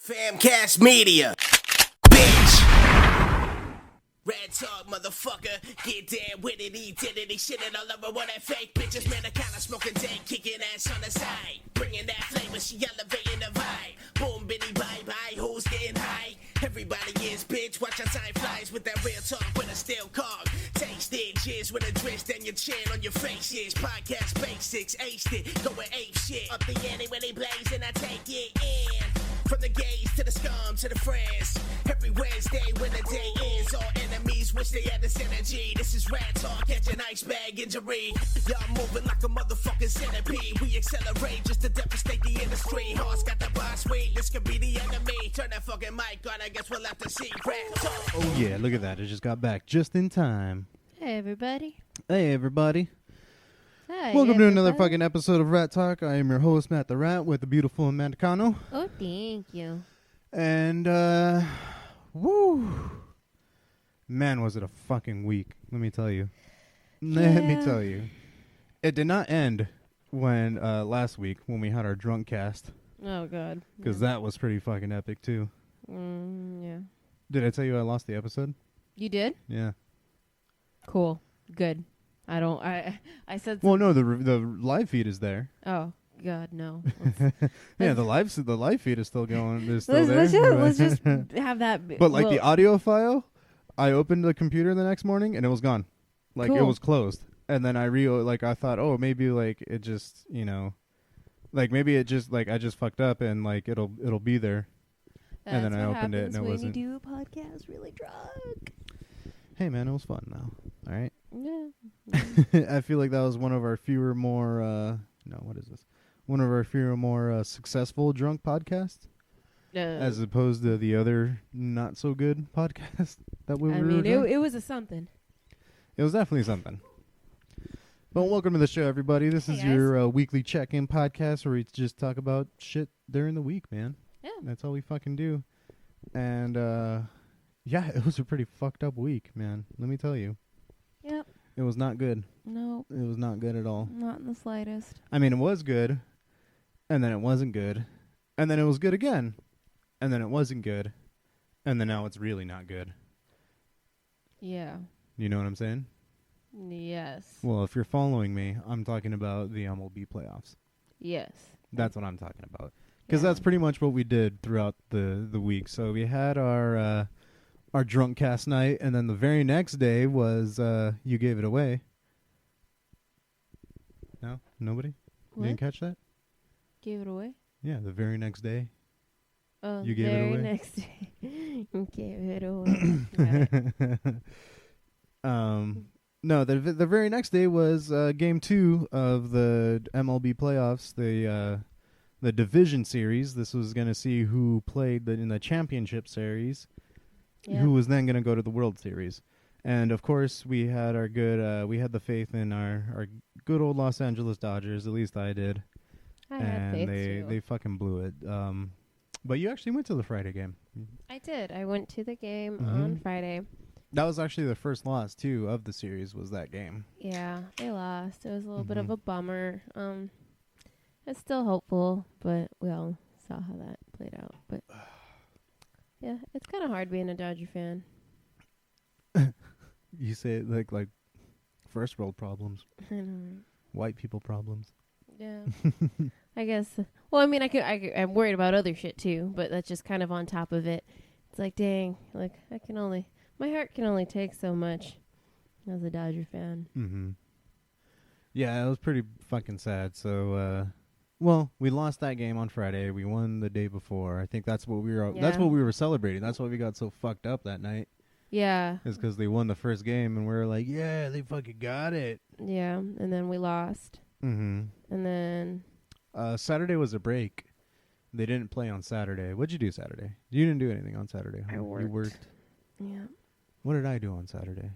FamCast Media, bitch. Red talk, motherfucker. Get down with it, identity, shitting all over what that fake bitches. Man, I kinda smoking dank, kicking ass on the side. Bringing that flavor, she elevating the vibe. Boom, bitty, bye bye, who's getting high? Everybody is, bitch. Watch how time flies with that real talk with a steel cog. Taste it, cheers with a twist and your chin on your faces. Podcast basics, aced it, going ape shit. Up the ante when they blaze and I take it in. From the gays to the scum to the friends. Every Wednesday when the day ends, all enemies wish they had this energy. This is Ratt talk, catch an ice bag injury. Y'all moving like a motherfucking centipede. We accelerate just to devastate the industry. Hearts got the boss swing, this could be the enemy. Turn that fucking mic on, I guess we'll have to see. Ratt talk. Oh yeah, look at that. It just got back just in time. Hey, everybody. Hey everybody. Hi, Welcome to another everybody. fucking episode of Ratt Talk. I am your host, Matt the Rat, with the beautiful Amanda Cano. Oh, thank you. And, woo. Man, was it a fucking week. Let me tell you. Let me tell you. It did not end when, last week, when we had our drunk cast. Oh, God. Because that was pretty fucking epic, too. Yeah. Did I tell you I lost the episode? You did? Yeah. Cool. Good. I said... Well, no, the live feed is there. Oh, God, no. Yeah, the live feed is still going. Is still Let's there. just have that... But like the audio file, I opened the computer the next morning and it was gone. Like it Cool. was closed. And then I thought, oh, maybe like it just, like maybe it just like I just fucked up and like it'll be there. And then I opened it and it wasn't. When you do a podcast really drunk. Hey man, it was fun though. All right. Yeah. I feel like that was one of our fewer more one of our fewer more successful drunk podcasts. As opposed to the other not so good podcast that we were doing. it was a something. It was definitely something. But welcome to the show, everybody. This is guys. your weekly check-in podcast where we just talk about shit during the week, man. Yeah. That's all we fucking do. And, yeah, it was a pretty fucked up week, man. Let me tell you. Yep. It was not good. No. It was not good at all. Not in the slightest. I mean, it was good, and then it wasn't good, and then it was good again, and then it wasn't good, and then now it's really not good. Yeah. You know what I'm saying? Yes. Well, if you're following me, I'm talking about the Mlb Playoffs. Yes. That's what I'm talking about. Because Yeah. that's pretty much what we did throughout the week. So we had our drunk cast night, and then the very next day was You Gave It Away. No? Nobody? What? You didn't catch that? Gave it away? Yeah, the very next day. Oh, You gave it very away? next day. You gave it away. Got it. No, the very next day was Game 2 of the MLB Playoffs, the Division Series. This was going to see who played in the Championship Series, Yeah. who was then going to go to the World Series. And, of course, we had our good, we had the faith in our good old Los Angeles Dodgers. At least I did. I had faith too. They fucking blew it. But you actually went to the Friday game. I did. I went to the game Mhm. on Friday. That was actually the first loss, too, of the series, was that game. Yeah, they lost. It was a little bit of Mhm. a bummer. It's still hopeful, but we all saw how that played out. But yeah, it's kind of hard being a Dodger fan. You say it like first world problems, I know. white people problems. Yeah, I guess. Well, I mean, I'm worried about other shit too, but that's just kind of on top of it. It's like, dang, like my heart can only take so much as a Dodger fan. Mm-hmm. Yeah, it was pretty fucking sad. So, well, we lost that game on Friday. We won the day before. I think that's what we were. That's Yeah. what we were celebrating. That's why we got so fucked up that night. Yeah, Is because they won the first game, and we were like, yeah, they fucking got it. yeah, and then we lost, Mm-hmm. and then Saturday was a break. They didn't play on Saturday. What'd you do Saturday? You didn't do anything on Saturday. Huh? I You worked. worked. yeah, What did I do on Saturday?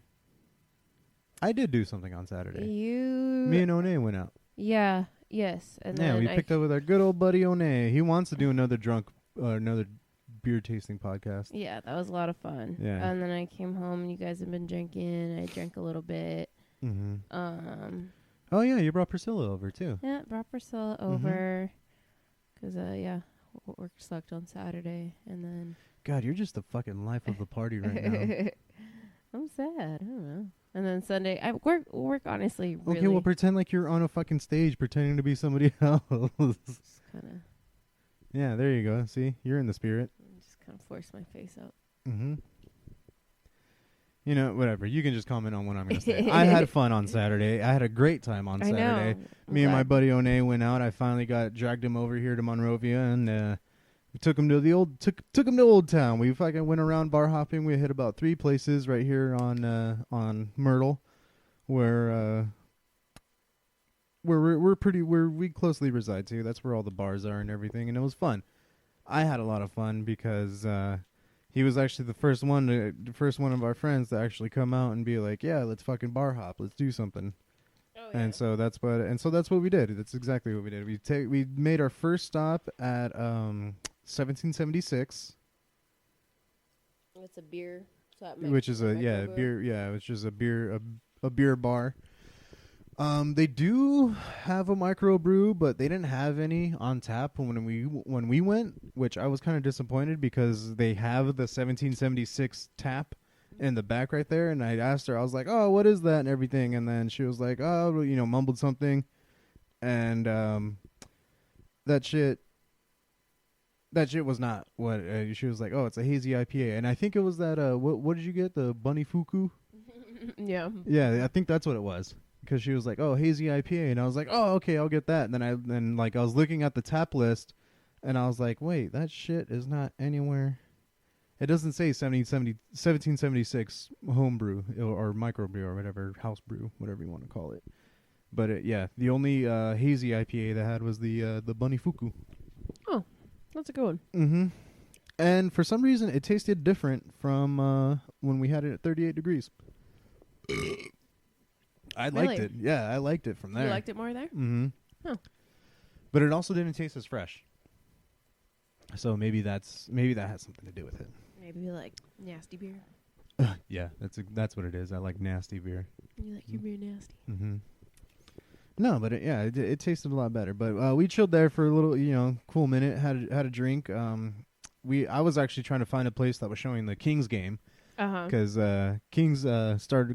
I did do something on Saturday. you. Me and One went out. Yeah. Yes. And Yeah, then we picked up with our good old buddy One. He wants to do another beer tasting podcast. Yeah, that was a lot of fun. Yeah. And then I came home and you guys have been drinking. I drank a little bit. Mm-hmm. Oh yeah, you brought Priscilla over too. Yeah, brought Priscilla Mm-hmm. over. 'Cause yeah, work sucked on Saturday, and then God, you're just the fucking life of the party right now. I'm sad. I don't know. And then Sunday, I work honestly really. Okay, well, pretend like you're on a fucking stage pretending to be somebody else. Just kind of. Yeah, there you go. See, you're in the spirit. Just kind of force my face out. Mm-hmm. You know, whatever. You can just comment on what I'm going to say. I had fun on Saturday. I had a great time on Saturday. Me and my buddy One went out. I finally dragged him over here to Monrovia, and we took him to the took him to Old Town. We fucking went around bar hopping. We hit about 3 places right here on Myrtle, where we closely reside to. That's where all the bars are and everything, and it was fun. I had a lot of fun because he was actually the first one of our friends to actually come out and be like, "Yeah, let's fucking bar hop. Let's do something." Oh, yeah. And so that's what we did. That's exactly what we did. We made our first stop at 1776. It's a beer. Which is beer. Yeah, which is a beer bar. They do have a microbrew, but they didn't have any on tap when we went, which I was kind of disappointed because they have the 1776 tap in the back right there. And I asked her, I was like, "Oh, what is that?" and everything. And then she was like, "Oh, mumbled something." And that shit was not what she was like. "Oh, it's a hazy IPA." And I think it was that, what did you get? The Bunny Fuku? Yeah. Yeah, I think that's what it was. Because she was like, "Oh, hazy IPA," and I was like, "Oh, okay, I'll get that." And then I was looking at the tap list, and I was like, "Wait, that shit is not anywhere. It doesn't say 1776 homebrew or microbrew or whatever, house brew, whatever you want to call it." But the only hazy IPA they had was the Bunny Fuku. Oh, that's a good one. Mm-hmm. And for some reason, it tasted different from when we had it at 38 degrees. I liked it. Yeah, I liked it from there. You liked it more there? Mm-hmm. Huh. But it also didn't taste as fresh. So maybe that has something to do with it. Maybe you like nasty beer. Yeah, that's what it is. I like nasty beer. You like your beer nasty. Mm-hmm. No, but it tasted a lot better. But we chilled there for a little, cool minute. Had a drink. I was actually trying to find a place that was showing the Kings game. Because Kings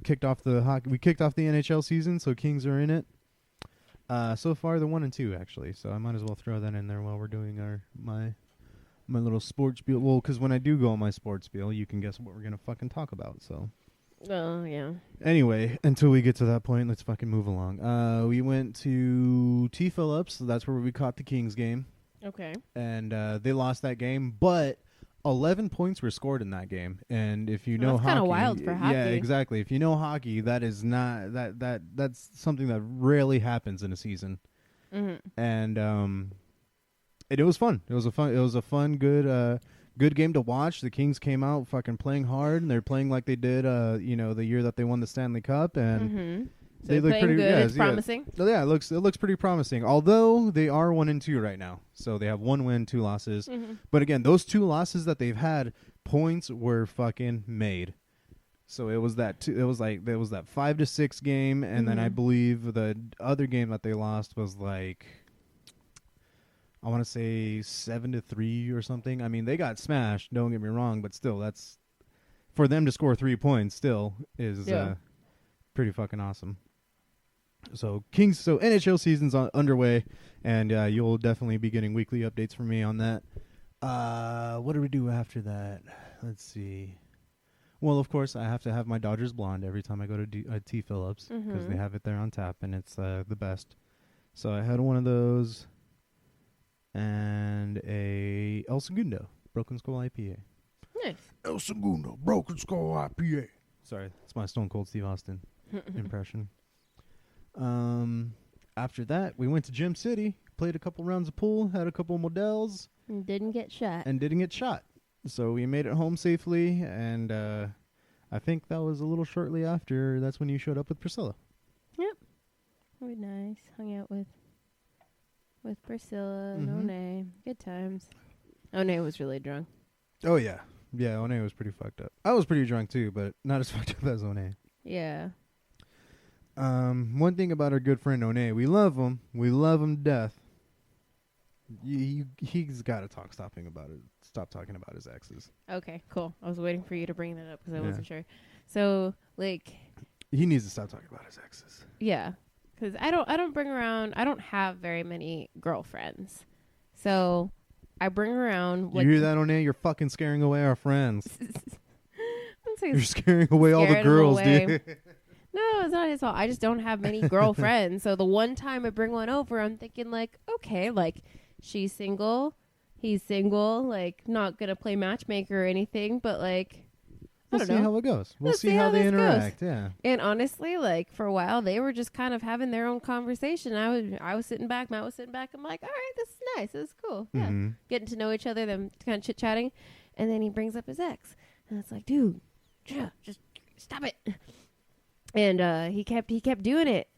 kicked off the hockey. We kicked off the NHL season, so Kings are in it. So far, they're 1-2 actually. So I might as well throw that in there while we're doing my little sports spiel. Well, because when I do go on my sports spiel, you can guess what we're gonna fucking talk about. So. Oh yeah. Anyway, until we get to that point, let's fucking move along. We went to T. Phillips. So that's where we caught the Kings game. Okay. And they lost that game, but 11 points were scored in that game, and if you know that's hockey, kind of wild for hockey. Yeah, exactly. If you know hockey, that is not that's something that rarely happens in a season. Mm-hmm. And it was fun. It was a fun, good game to watch. The Kings came out fucking playing hard, and they're playing like they did, the year that they won the Stanley Cup, and. Mm-hmm. So they look pretty good. It's promising. Yeah, it looks pretty promising. Although they are 1-2 right now, so they have 1 win, 2 losses. Mm-hmm. But again, those 2 losses that they've had, points were fucking made. So it was that 5-6 game, and then I believe the other game that they lost was like, I want to say 7-3 or something. I mean, they got smashed. Don't get me wrong, but still, that's for them to score 3 points. Still is pretty fucking awesome. So NHL season's underway, and you'll definitely be getting weekly updates from me on that. What do we do after that? Let's see. Well, of course, I have to have my Dodgers Blonde every time I go to T. Phillips because they have it there on tap, and it's the best. So I had one of those and a El Segundo Broken Skull IPA. Nice. El Segundo Broken Skull IPA. Sorry, that's my Stone Cold Steve Austin impression. After that, we went to Gym City, played a couple rounds of pool, had a couple models. And didn't get shot. So we made it home safely, and I think that was a little shortly after. That's when you showed up with Priscilla. Yep. It was nice. Hung out with Priscilla and One. Good times. One was really drunk. Oh, yeah. Yeah, One was pretty fucked up. I was pretty drunk, too, but not as fucked up as One. Yeah. One thing about our good friend One, we love him. We love him to death. He's got to stop talking about his exes. Okay, cool. I was waiting for you to bring that up because I wasn't sure. So, like, he needs to stop talking about his exes. Yeah, because I don't have very many girlfriends, so I bring around. You hear that, O'Neill? You're fucking scaring away our friends. You're scaring away all the girls, dude. No, it's not his fault. I just don't have many girlfriends. So the one time I bring one over, I'm thinking like, okay, like she's single, he's single, like not gonna play matchmaker or anything, but like I don't know. We'll see how it goes. We'll Let's see how they interact. Goes. Yeah. And honestly, like for a while, they were just kind of having their own conversation. I was sitting back, Matt was sitting back. I'm like, all right, this is nice. This is cool. Yeah, getting to know each other, them kind of chit chatting, and then he brings up his ex, and it's like, dude, just stop it. And he kept doing it.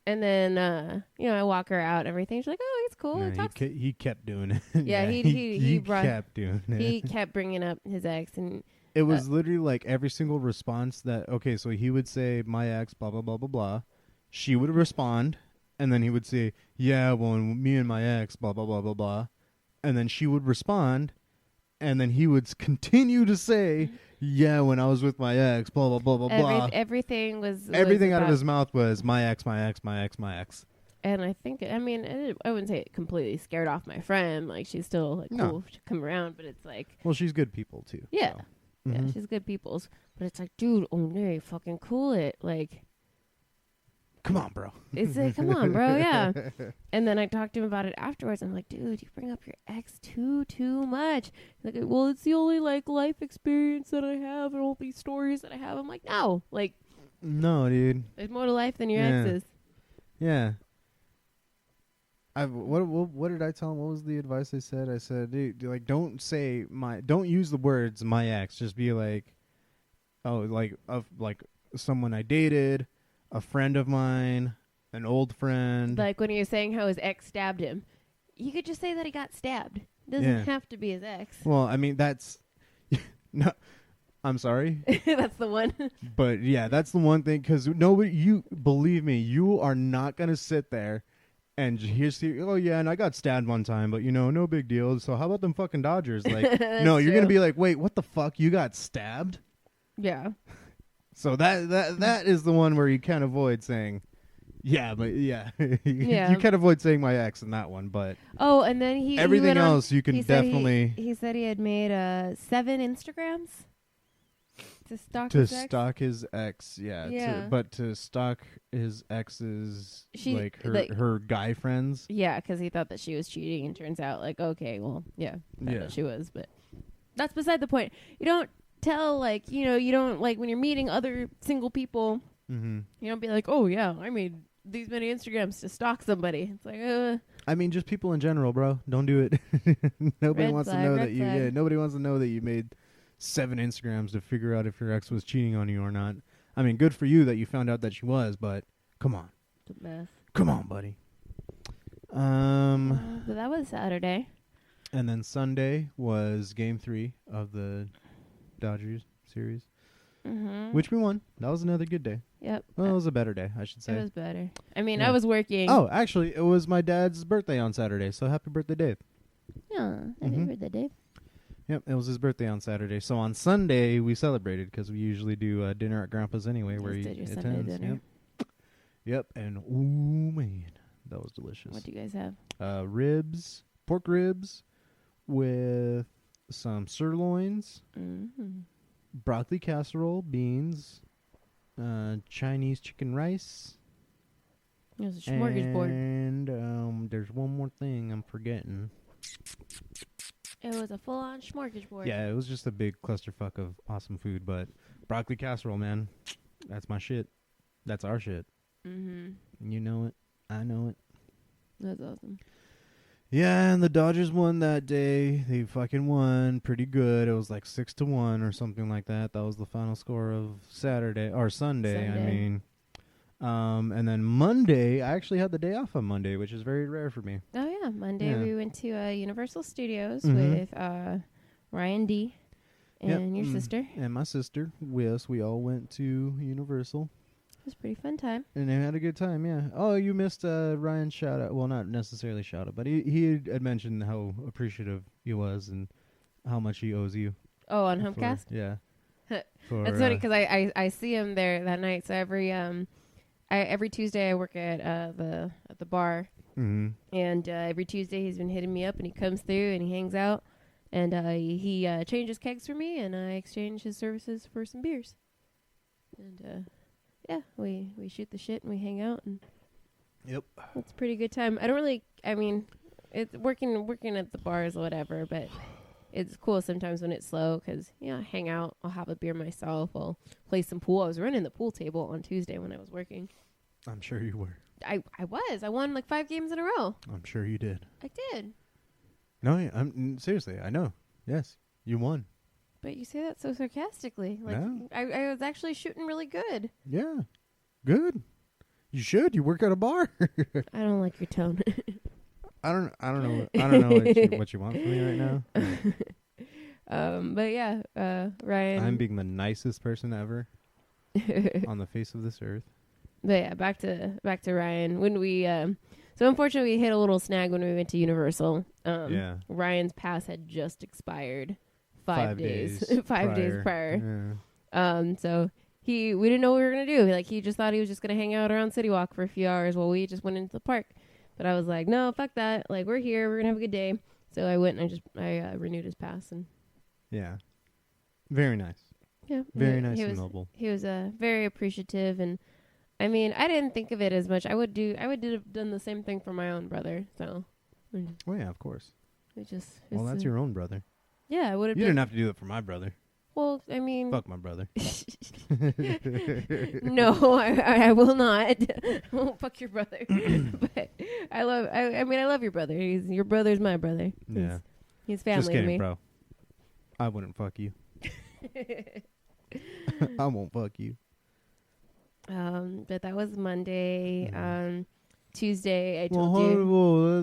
And then I walk her out and everything. She's like, "Oh, he's cool." Yeah, he kept doing it. Yeah, he kept doing it. He kept bringing up his ex, and it was literally like every single response that so he would say my ex blah blah blah blah blah. She would respond, and then he would say, "Yeah, well, me and my ex blah blah blah blah blah," and then she would respond, and then he would continue to say. Yeah, when I was with my ex, blah, blah, blah, blah, blah. Everything out of his mouth was my ex, my ex, my ex, my ex. And I think, I wouldn't say it completely scared off my friend. Like, she's still like cool to come around, but it's like. Well, she's good people, too. Yeah. So. Yeah, she's good people's. But it's like, dude, oh, no, fucking cool it. Like. Come on, bro. It's like, come on, bro, yeah. And then I talked to him about it afterwards. I'm like, dude, you bring up your ex too much. Like, well, it's the only, like, life experience that I have and all these stories that I have. I'm like, no. Like. No, dude. There's more to life than your exes. Yeah. What did I tell him? What was the advice I said? I said, dude, like, don't use the words my ex. Just be like, oh, like someone I dated. A friend of mine, an old friend. Like when you're saying how his ex stabbed him, you could just say that he got stabbed. It doesn't have to be his ex. Well, I mean, that's... no, I'm sorry. That's the one. But yeah, that's the one thing, because believe me, you are not going to sit there and see, oh yeah, and I got stabbed one time, but no big deal. So how about them fucking Dodgers? Like, no, you're going to be like, wait, what the fuck? You got stabbed? Yeah. So that is the one where you can't avoid saying, yeah, but yeah, you can't avoid saying my ex in that one. But and then everything else you can definitely. He said he had made 7 Instagrams to stalk his ex. Yeah. To stalk his ex's her guy friends. Yeah, because he thought that she was cheating, and turns out like okay, well, that she was, but that's beside the point. You don't. Tell you don't like when you're meeting other single people. You don't be like, oh yeah, I made these many Instagrams to stalk somebody. It's like, I mean, just people in general, bro. Don't do it. Nobody wants to know that you. Yeah, nobody wants to know that you made 7 Instagrams to figure out if your ex was cheating on you or not. I mean, good for you that you found out that she was, but come on, it's a mess. Come on, buddy. But that was Saturday. And then Sunday was Game 3 of the Dodgers series, which we won. That was another good day. Yep. Well, it was a better day, I should say. It was better. I mean, I was working. Oh, actually, it was my dad's birthday on Saturday, so happy birthday, Dave. Yeah, happy birthday, Dave. Yep, it was his birthday on Saturday. So on Sunday, we celebrated because we usually do dinner at Grandpa's anyway, where he attends. Sunday dinner. Yep, and ooh, man, that was delicious. What do you guys have? Pork ribs with some sirloins, broccoli casserole, beans, Chinese chicken rice. It was a smorgasbord. And there's one more thing I'm forgetting. It was a full-on smorgasbord. Yeah, it was just a big clusterfuck of awesome food, but broccoli casserole, man, that's my shit. That's our shit. You know it. I know it. That's awesome. Yeah, and the Dodgers won that day. They fucking won pretty good. It was like 6-1 or something like that. That was the final score of Sunday. I mean, and then Monday, I actually had the day off on Monday, which is very rare for me. Oh yeah, Monday we went to Universal Studios with Ryan D. and your sister and my sister. We all went to Universal. was a pretty fun time. And they had a good time, yeah. Oh, you missed Ryan's shout out. Well, not necessarily shout out, but he had mentioned how appreciative he was and how much he owes you. Oh, on FamCast? Yeah. That's funny because I see him there that night. So every Tuesday I work at the bar, Mm-hmm. and every Tuesday he's been hitting me up, and he comes through and he hangs out, and he changes kegs for me, and I exchange his services for some beers, and yeah, we shoot the shit and we hang out, and Yep. it's a pretty good time. It's working at the bars or whatever, but it's cool sometimes when it's slow because, I hang out. I'll have a beer myself. I'll play some pool. I was running the pool table on Tuesday when I was working. I'm sure you were. I was. I won like 5 games in a row. I'm sure you did. I did. No, I'm seriously. I know. Yes, you won. But you say that so sarcastically. Like No. I was actually shooting really good. Yeah. Good. You should. You work at a bar. I don't like your tone. I don't know what you want from me right now. But yeah, Ryan. I'm being the nicest person ever on the face of this earth. But yeah, back to Ryan. When we so unfortunately we hit a little snag when we went to Universal. Yeah. Ryan's pass had just expired 5 days 5 days prior. Yeah. So we didn't know what we were gonna do. Like he just thought he was just gonna hang out around City Walk for a few hours while we just went into the park. But I was like, no, fuck that. Like we're here, we're gonna have a good day. So I went and I renewed his pass, and Yeah. Very nice. yeah, Very nice he and was, noble. He was very appreciative, and I mean, I didn't think of it as much. I would have done the same thing for my own brother. So, Well, yeah, of course. well, That's your own brother. Yeah, I would have. You didn't have to do it for my brother. Well, I mean, Fuck my brother. no, I will not. I won't fuck your brother. But I love your brother. Your brother's my brother. Yeah. He's family Just kidding, to me. bro. I wouldn't fuck you. I won't fuck you. But that was Monday. Tuesday, I Well, told you.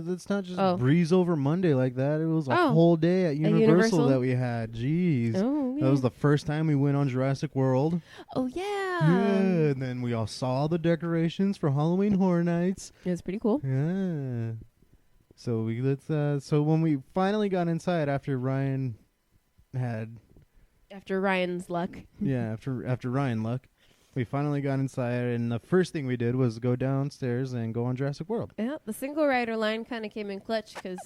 let's not just breeze over Monday like that. It was a Oh. whole day at Universal? Universal that we had. Jeez. Oh, yeah. That was the first time we went on Jurassic World. Oh, yeah. Yeah, and then we all saw the decorations for Halloween Horror Nights. It was pretty cool. Yeah. So so when we finally got inside after Ryan had After Ryan's luck. after Ryan luck, we finally got inside, and the first thing we did was go downstairs and go on Jurassic World. Yeah, the single rider line kind of came in clutch because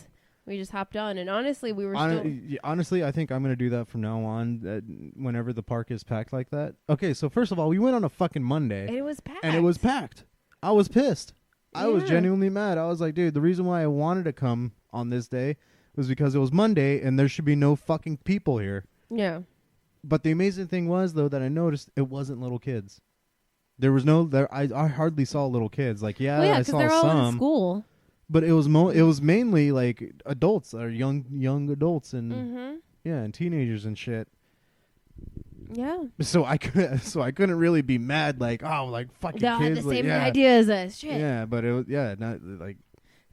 we just hopped on, and honestly, we were Honestly, I think I'm going to do that from now on, whenever the park is packed like that. Okay, so first of all, we went on a fucking Monday. And it was packed. And it was packed. I was pissed. I was Yeah. genuinely mad. I was like, dude, the reason why I wanted to come on this day was because it was Monday, and there should be no fucking people here. Yeah. But the amazing thing was, though, that I noticed it wasn't little kids. There was I hardly saw little kids. Like, Well, yeah, I because saw they're all some. in school. But it was mainly like adults or young adults and and teenagers and shit. Yeah. So I couldn't really be mad like fucking They all kids had the like, same yeah. idea as us. Shit. Yeah, but it was not like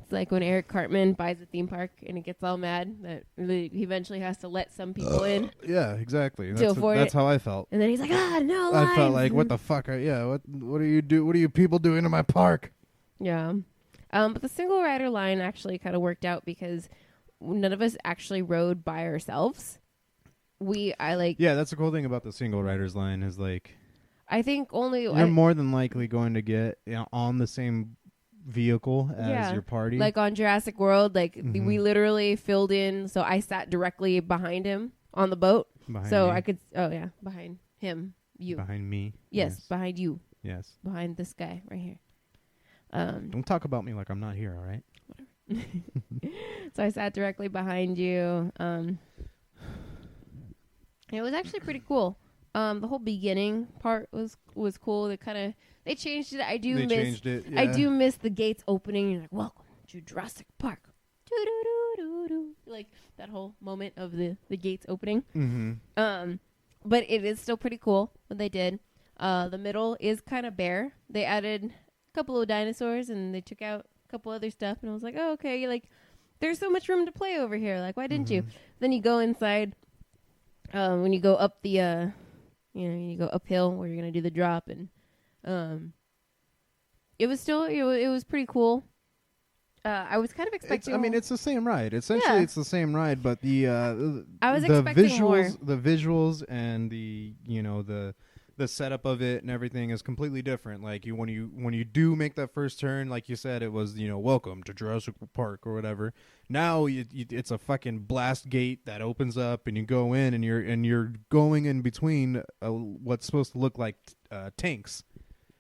It's like when Eric Cartman buys a theme park and he gets all mad that he eventually has to let some people in. Yeah, exactly. avoid That's it. how I felt. And then he's like, no I lines. felt like, what the fuck? What do you people doing in my park? Yeah. But the single rider line actually kind of worked out because none of us actually rode by ourselves. Yeah, that's the cool thing about the single riders line is like I think only you're more than likely going to get on the same vehicle as your party. Like on Jurassic World, we literally filled in. So I sat directly behind him on the boat. Behind so me. I could. Oh yeah, behind him. You. Behind me. Yes, behind you. Yes. Behind this guy right here. Don't talk about me like I'm not here, all right? So I sat directly behind you. It was actually pretty cool. The whole beginning part was cool. They changed it. I do changed it. Yeah. I do miss the gates opening. You're like, welcome to Jurassic Park. Doo-doo-doo-doo-doo. Like that whole moment of the gates opening. Mm-hmm. But it is still pretty cool what they did. The middle is kind of bare. They added a couple of dinosaurs and they took out a couple other stuff. And I was like, oh, okay. Like, there's so much room to play over here. Like, why didn't you? Then you go inside. When you go up the, you go uphill where you're gonna do the drop, and It was still it was pretty cool. I was kind of expecting. It's the same ride. Essentially, it's the same ride, but I was the expecting visuals, more. the visuals, and the setup of it and everything is completely different. Like when you do make that first turn, like you said, it was welcome to Jurassic Park or whatever. Now it's a fucking blast gate that opens up and you go in and you're going in between what's supposed to look like tanks.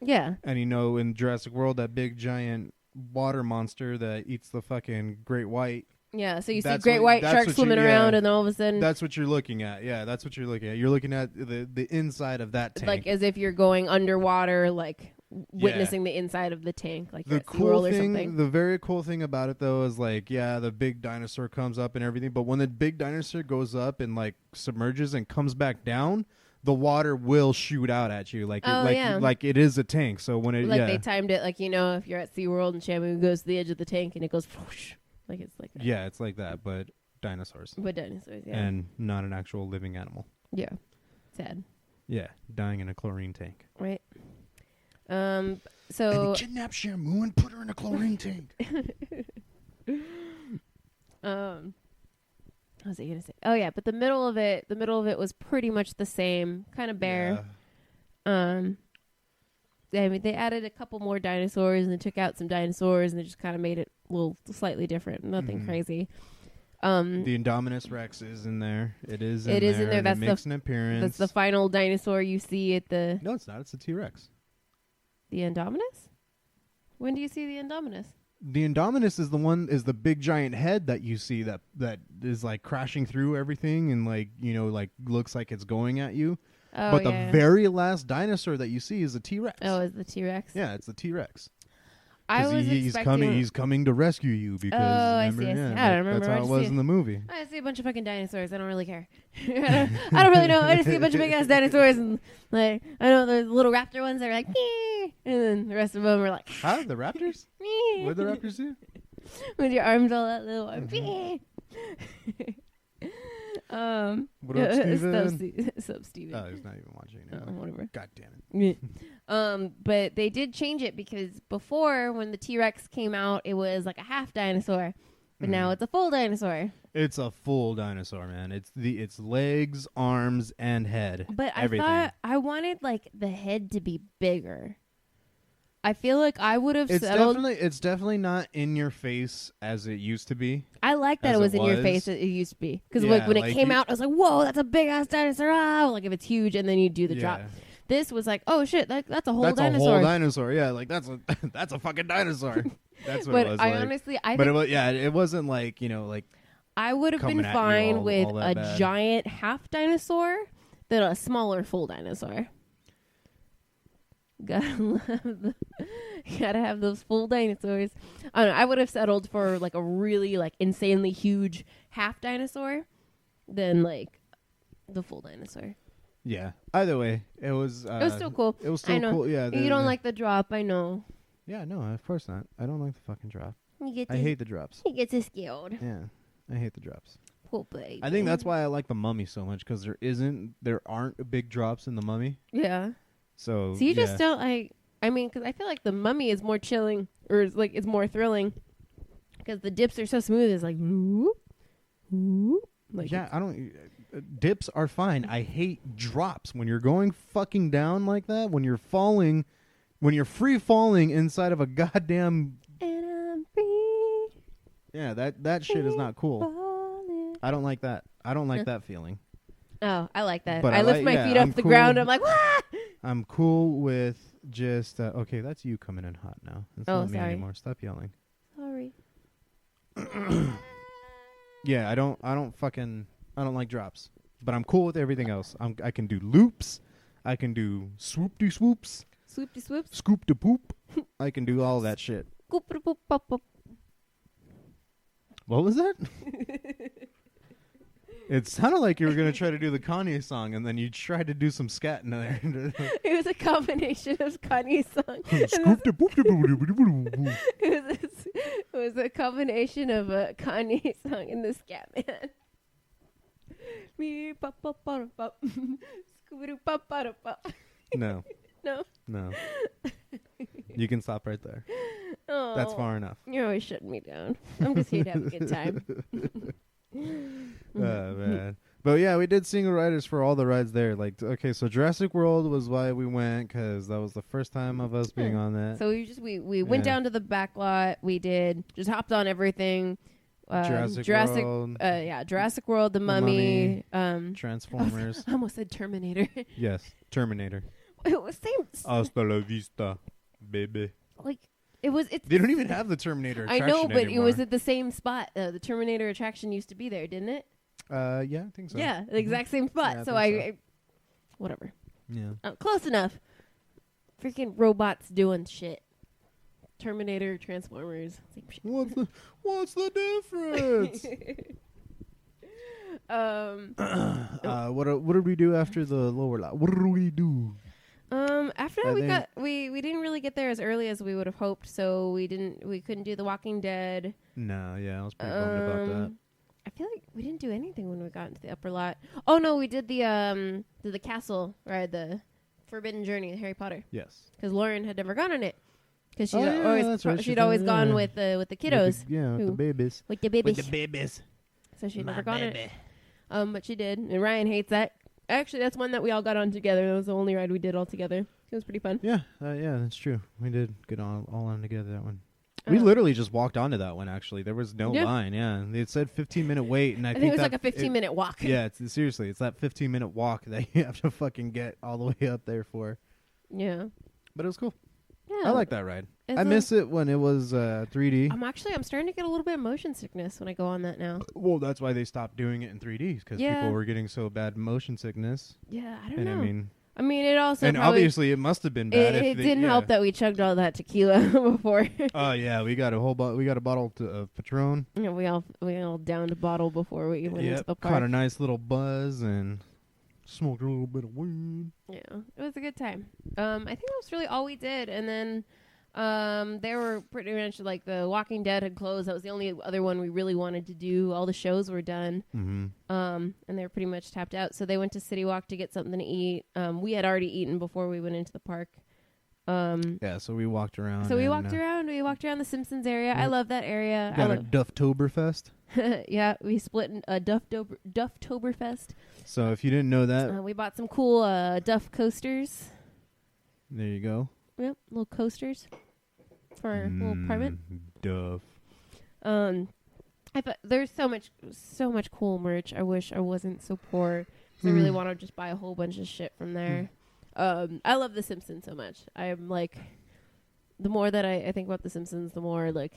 Yeah. And in Jurassic World, that big giant water monster that eats the fucking great white. Yeah, so you see great white sharks swimming around, and then all of a sudden... That's what you're looking at. Yeah, that's what you're looking at. You're looking at the inside of that tank. Like, as if you're going underwater, like, witnessing the inside of the tank, like the you're at SeaWorld or something. Thing, the very cool thing about it, though, is, like, the big dinosaur comes up and everything, but when the big dinosaur goes up and, like, submerges and comes back down, the water will shoot out at you. Like, like it is a tank. So when it... Like, they timed it, like, if you're at SeaWorld and Shamu goes to the edge of the tank and it goes... Whoosh, like it's like that. Yeah, it's like that, but dinosaurs. But dinosaurs, yeah. And not an actual living animal. Yeah. Sad. Yeah, dying in a chlorine tank. Right. So... And they kidnapped Shamu and put her in a chlorine tank. What was I going to say? Oh, yeah, but the middle of it was pretty much the same. Kind of bare. Yeah. I mean, they added a couple more dinosaurs and they took out some dinosaurs and they just kind of made it a little slightly different. Nothing crazy. The Indominus Rex is in there. It is in there. That's it makes an appearance. That's the final dinosaur you see at the... No, it's not. It's the T-Rex. The Indominus? When do you see the Indominus? The Indominus is the big giant head that you see that is like crashing through everything and like looks like it's going at you. Oh, but the very last dinosaur that you see is a T-Rex. Oh, is the T-Rex? Yeah, it's the T-Rex. He's coming to rescue you because I see. I don't remember. That's how it was in the movie. I see a bunch of fucking dinosaurs. I don't really care. I don't really know. I just see a bunch of big ass dinosaurs and like I know the little raptor ones that are like mee, and then the rest of them are like the raptors? What did the raptors do? With your arms all that little arm. What up, Steven? Sup, Steven? Oh, he's not even watching anymore. Whatever. God damn it. But they did change it because before, when the T-Rex came out, it was like a half dinosaur, but now it's a full dinosaur. It's a full dinosaur, man. It's legs, arms, and head. But everything. I thought I wanted like the head to be bigger. I feel like I would have settled. It's definitely not in your face as it used to be. I like that it was in your face as it used to be. Because like when it came out, I was like, whoa, that's a big ass dinosaur. Ah! Like if it's huge and then you do the drop. This was like, oh shit, that's a whole dinosaur. That's a whole dinosaur. Yeah, like that's a fucking dinosaur. That's what it was. But honestly, but it wasn't like, like I would have been fine with a giant half dinosaur than a smaller full dinosaur. Gotta have those full dinosaurs. I don't know, I would have settled for like a really like insanely huge half dinosaur than like the full dinosaur. Yeah. Either way, it was still cool. It was still cool. Yeah. You don't like the drop, I know. Yeah, no, of course not. I don't like the fucking drop. I hate the drops. He gets scared. Yeah. I hate the drops. Poor baby. I think that's why I like the Mummy so much, because there aren't big drops in the Mummy. Yeah. So you just don't like. I mean, because I feel like the Mummy is more chilling, or it's more thrilling, because the dips are so smooth. It's like, whoop, whoop. Like I don't. Dips are fine. I hate drops when you're going fucking down like that. When you're falling, when you're free falling inside of a goddamn. And I'm free. Yeah, that shit is not cool. Falling. I don't like that. I don't like that feeling. Oh, I like that. But I lift my feet off the ground. I'm like, wah! I'm cool with just okay. That's you coming in hot now. It's not me anymore. Stop yelling. Sorry. Yeah, I don't like drops, but I'm cool with everything else. I can do loops. I can do swoop-de swoops. Swoop-de swoops. Scoop-de poop. I can do all that shit. Scoop-de poop pop pop. What was that? It sounded like you were going to try to do the Kanye song, and then you tried to do some scat in there. It was a combination of Kanye's song. It was a combination of a Kanye song and the scat man. No. No. You can stop right there. Oh, That's far enough. You're always shutting me down. I'm just here to have a good time. Oh, man. But yeah, we did single riders for all the rides there. Like, okay, so Jurassic World was why we went, because that was the first time of us being on that. So we went down to the back lot. We just hopped on everything. Jurassic World. Jurassic World, The Mummy. Transformers. I almost said Terminator. Yes, Terminator. It was same. Hasta la vista, baby. Like it's. They don't even have the Terminator attraction I know, but anymore. it was at the same spot. The Terminator attraction used to be there, didn't it? Yeah, I think so. Yeah, the exact same spot. Yeah, so I whatever. Yeah. Close enough. Freaking robots doing shit. Terminator, Transformers. Same shit. What's the difference? What did we do after the lower lot? What did we do? After that we didn't really get there as early as we would have hoped, so we couldn't do The Walking Dead. No, yeah, I was pretty bummed about that. I feel like we didn't do anything when we got into the upper lot. Oh no, we did the castle ride, the Forbidden Journey, Harry Potter. Yes. Because Lauren had never gone on it. Because she'd always gone with the kiddos. With the babies. With the babies. With the babies. So she'd never gone on it. But she did. And Ryan hates that. Actually, that's one that we all got on together. That was the only ride we did all together. It was pretty fun. Yeah, that's true. We did get all on together that one. We literally just walked onto that one, actually. There was no line, yeah. They said 15-minute wait, and I think it was like a 15-minute walk. Yeah, seriously, it's that 15-minute walk that you have to fucking get all the way up there for. Yeah. But it was cool. Yeah. I like that ride. I miss it when it was 3D. I'm starting to get a little bit of motion sickness when I go on that now. Well, that's why they stopped doing it in 3D, because people were getting so bad motion sickness. Yeah, I don't know. I mean, it also and obviously it must have been bad. It didn't help that we chugged all that tequila before. Oh yeah, we got a bottle of Patron. Yeah, we all downed a bottle before we went into the park. Caught a nice little buzz and smoked a little bit of weed. Yeah, it was a good time. I think that was really all we did, and then they were pretty much like The Walking Dead had closed. That was the only other one we really wanted to do. All the shows were done. Mm-hmm. And they were pretty much tapped out. So they went to City Walk to get something to eat. We had already eaten before we went into the park. So we walked around. We walked around the Simpsons area. I love that area. Got a Dufftoberfest. Yeah, we split a Dufftoberfest. So if you didn't know that, we bought some cool Duff coasters. There you go. Yep, little coasters for our little apartment. Duff. I thought there's so much cool merch. I wish I wasn't so poor. 'Cause I really want to just buy a whole bunch of shit from there. I love The Simpsons so much. I'm like, the more that I think about The Simpsons, the more like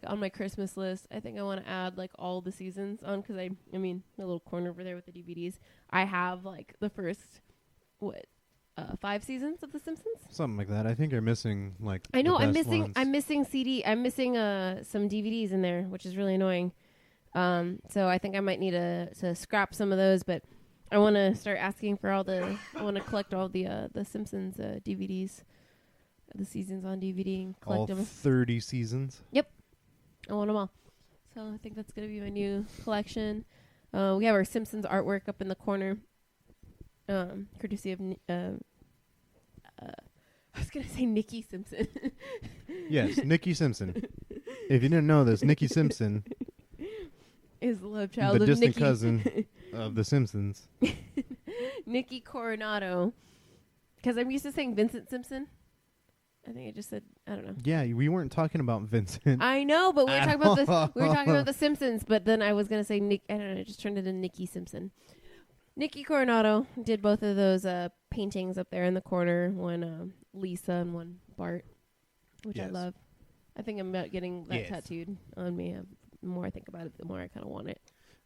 on my Christmas list, I think I want to add like all the seasons on, because I mean, the little corner over there with the DVDs, I have like the first 5 seasons of The Simpsons. Something like that. I think you're missing like. I know I'm missing ones. some DVDs in there, which is really annoying. So I think I might need to scrap some of those, but I want to start asking for I want to collect all the Simpsons DVDs, the seasons on DVD, and collect all them. 30 seasons. Yep, I want them all. So I think that's gonna be my new collection. We have our Simpsons artwork up in the corner, courtesy of I was gonna say Nikki Simpson. Yes, Nikki Simpson. If you didn't know this, Nikki Simpson is the love child the of distant Nikki. cousin of the Simpsons. Nikki Coronado. Because I'm used to saying Vincent Simpson. I think I just said, I don't know. Yeah, we weren't talking about Vincent. I know, but we were talking about the Simpsons, but then I was gonna say Nick. I don't know. I just turned it into Nikki Simpson. Nikki Coronado did both of those paintings up there in the corner. One Lisa and one Bart, which I love. I think I'm about getting that tattooed on me. The more I think about it, the more I kind of want it.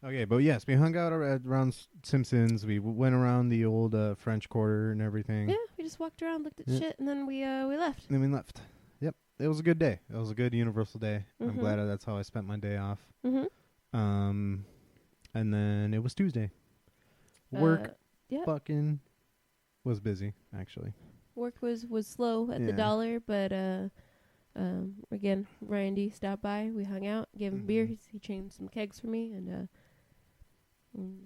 Okay, but yes, we hung out around Simpsons. We went around the old French Quarter and everything. Yeah, we just walked around, looked at shit, and then we left. And then we left. Yep, it was a good day. It was a good Universal day. Mm-hmm. I'm glad that's how I spent my day off. Mm-hmm. And then it was Tuesday. Work fucking was busy, actually. Work was slow at the dollar, but again, Randy stopped by. We hung out, gave him beers. He changed some kegs for me, and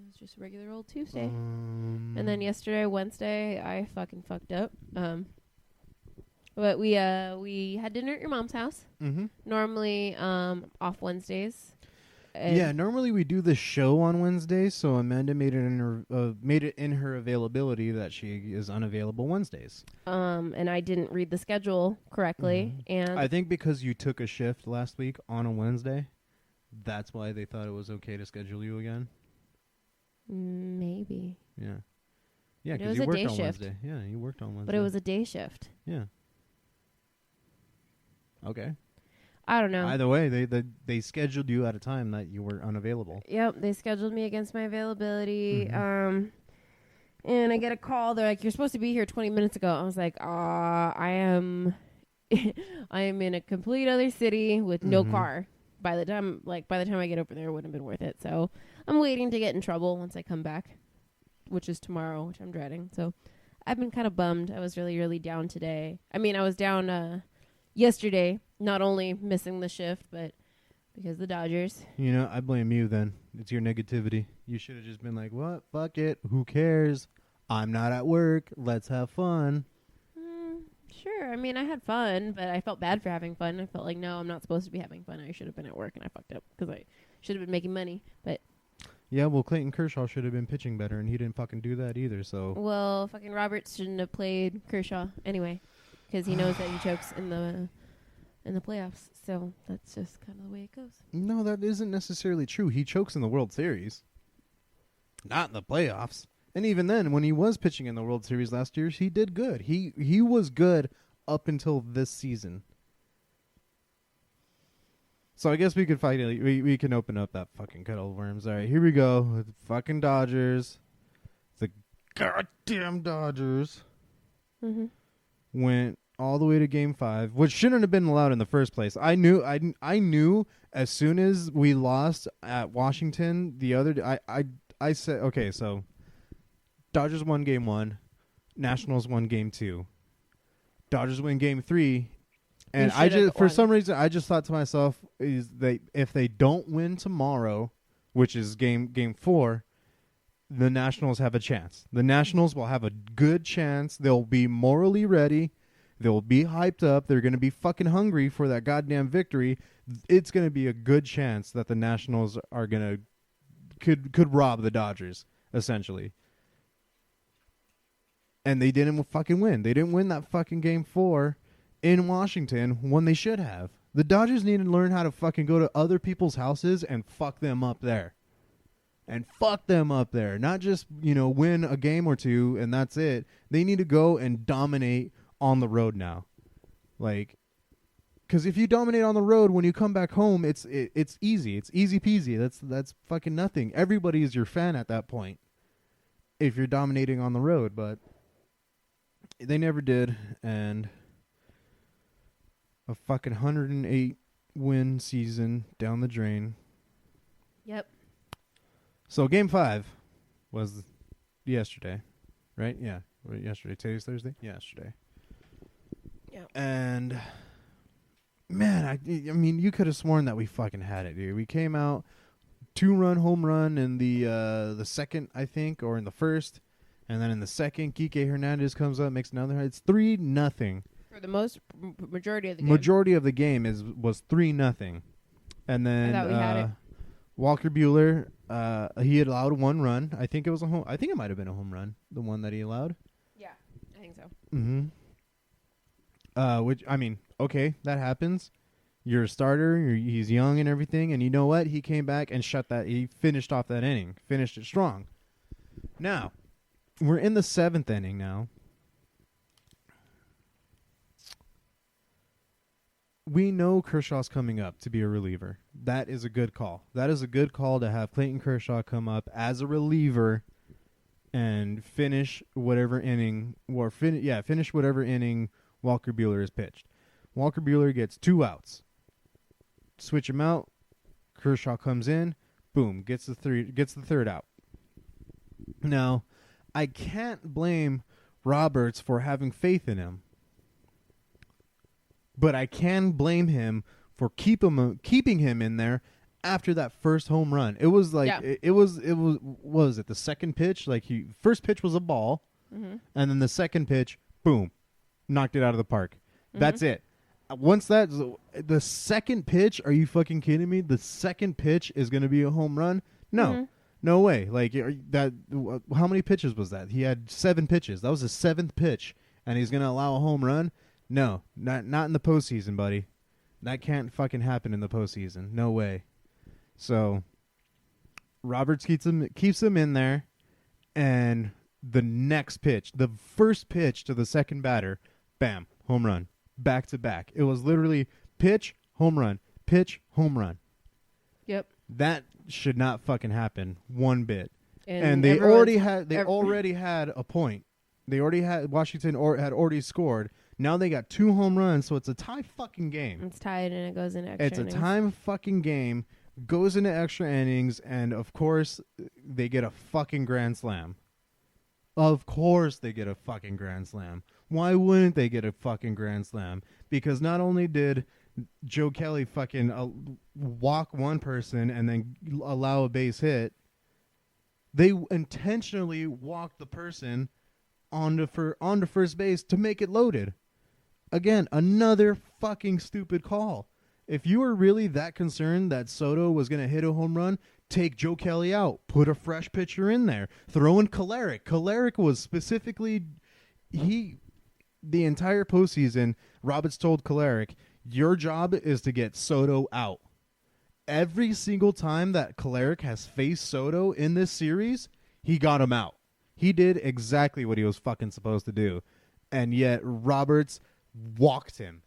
It's just regular old Tuesday. And then yesterday, Wednesday, I fucking fucked up. But we had dinner at your mom's house. Mm-hmm. Normally, off Wednesdays. Yeah, normally we do the show on Wednesdays, so Amanda made it in her availability that she is unavailable Wednesdays. And I didn't read the schedule correctly, and I think because you took a shift last week on a Wednesday, that's why they thought it was okay to schedule you again. Maybe. Yeah. Yeah, It was because you a worked day on shift. Wednesday. Yeah, you worked on Wednesday. But it was a day shift. Yeah. Okay. I don't know. Either way, they scheduled you at a time that you were unavailable. Yep, they scheduled me against my availability. Mm-hmm. And I get a call. They're like, "You're supposed to be here 20 minutes ago." I was like, I am I am in a complete other city with no car. By the time I get over there, it wouldn't have been worth it. So I'm waiting to get in trouble once I come back, which is tomorrow, which I'm dreading. So I've been kind of bummed. I was really, really down today. I mean, I was down yesterday, not only missing the shift, but because the Dodgers. You know, I blame you then. It's your negativity. You should have just been like, what? Fuck it. Who cares? I'm not at work. Let's have fun. Sure. I mean, I had fun, but I felt bad for having fun. I felt like, no, I'm not supposed to be having fun. I should have been at work, and I fucked up because I should have been making money. But yeah, well, Clayton Kershaw should have been pitching better, and he didn't fucking do that either. So well, fucking Roberts shouldn't have played Kershaw anyway, because he knows that he chokes in the playoffs. So that's just kind of the way it goes. No, that isn't necessarily true. He chokes in the World Series, not in the playoffs. And even then, when he was pitching in the World Series last year, he did good. He was good up until this season. So I guess we could finally we can open up that fucking kettle of worms. All right, here we go. With the fucking Dodgers. The goddamn Dodgers went all the way to Game 5, which shouldn't have been allowed in the first place. I knew as soon as we lost at Washington the other day, I said, okay, so Dodgers won Game 1, Nationals won Game 2. Dodgers win Game 3, and for some reason I just thought to myself, is if they don't win tomorrow, which is game 4, the Nationals have a chance. The Nationals will have a good chance. They'll be morally ready. They'll be hyped up. They're going to be fucking hungry for that goddamn victory. It's going to be a good chance that the Nationals are going to could rob the Dodgers essentially. And they didn't fucking win. They didn't win that fucking Game 4 in Washington when they should have. The Dodgers need to learn how to fucking go to other people's houses and fuck them up there. Not just, win a game or two and that's it. They need to go and dominate on the road now. Like, because if you dominate on the road, when you come back home, it's easy. It's easy peasy. That's fucking nothing. Everybody is your fan at that point if you're dominating on the road, but they never did, and a fucking 108 win season down the drain. Yep. So Game 5 was yesterday, right? Yeah, yesterday. Today's Thursday? Yesterday. Yeah. And, man, I mean, you could have sworn that we fucking had it, dude. We came out, 2-run home run in the second, I think, or in the first. And then in the second, Kike Hernandez comes up, makes another. It's 3-0. For the majority of the game. Majority of the game was 3-0. And then I thought we had it. Walker Buehler, he had allowed 1 run. I think it was I think it might have been a home run, the one that he allowed. Yeah, I think so. Mm-hmm. Which, I mean, okay, that happens. You're a starter. He's young and everything. And you know what? He came back and he finished off that inning. Finished it strong. Now, we're in the 7th inning now. We know Kershaw's coming up to be a reliever. That is a good call. That is a good call to have Clayton Kershaw come up as a reliever and finish whatever inning, finish whatever inning Walker Buehler has pitched. Walker Buehler gets 2 outs. Switch him out. Kershaw comes in. Boom, gets the third out. Now, I can't blame Roberts for having faith in him. But I can blame him for keeping him in there after that first home run. It was like it was what was it, the second pitch? Like first pitch was a ball, and then the second pitch, boom, knocked it out of the park. That's it. Once the second pitch, are you fucking kidding me? The second pitch is going to be a home run? No. No way. Like how many pitches was that? He had 7 pitches. That was his 7th pitch, and he's going to allow a home run? No, not in the postseason, buddy. That can't fucking happen in the postseason. No way. So Roberts keeps him in there, and the next pitch, the first pitch to the second batter, bam, home run, back to back. It was literally pitch, home run, pitch, home run. Yep. That should not fucking happen one bit. And they already had a point. They already had Washington had already scored. Now they got 2 home runs, so it's a tie fucking game. It's tied and it goes into extra innings. It's a time fucking game, goes into extra innings, and of course they get a fucking grand slam. Of course they get a fucking grand slam. Why wouldn't they get a fucking grand slam? Because not only did Joe Kelly fucking walk one person and then allow a base hit, they intentionally walked the person onto first base to make it loaded. Again, another fucking stupid call. If you were really that concerned that Soto was going to hit a home run, take Joe Kelly out. Put a fresh pitcher in there. Throw in Kolarek. Kolarek was specifically... The entire postseason, Roberts told Kolarek, your job is to get Soto out. Every single time that Kolarek has faced Soto in this series, he got him out. He did exactly what he was fucking supposed to do. And yet, Roberts walked him.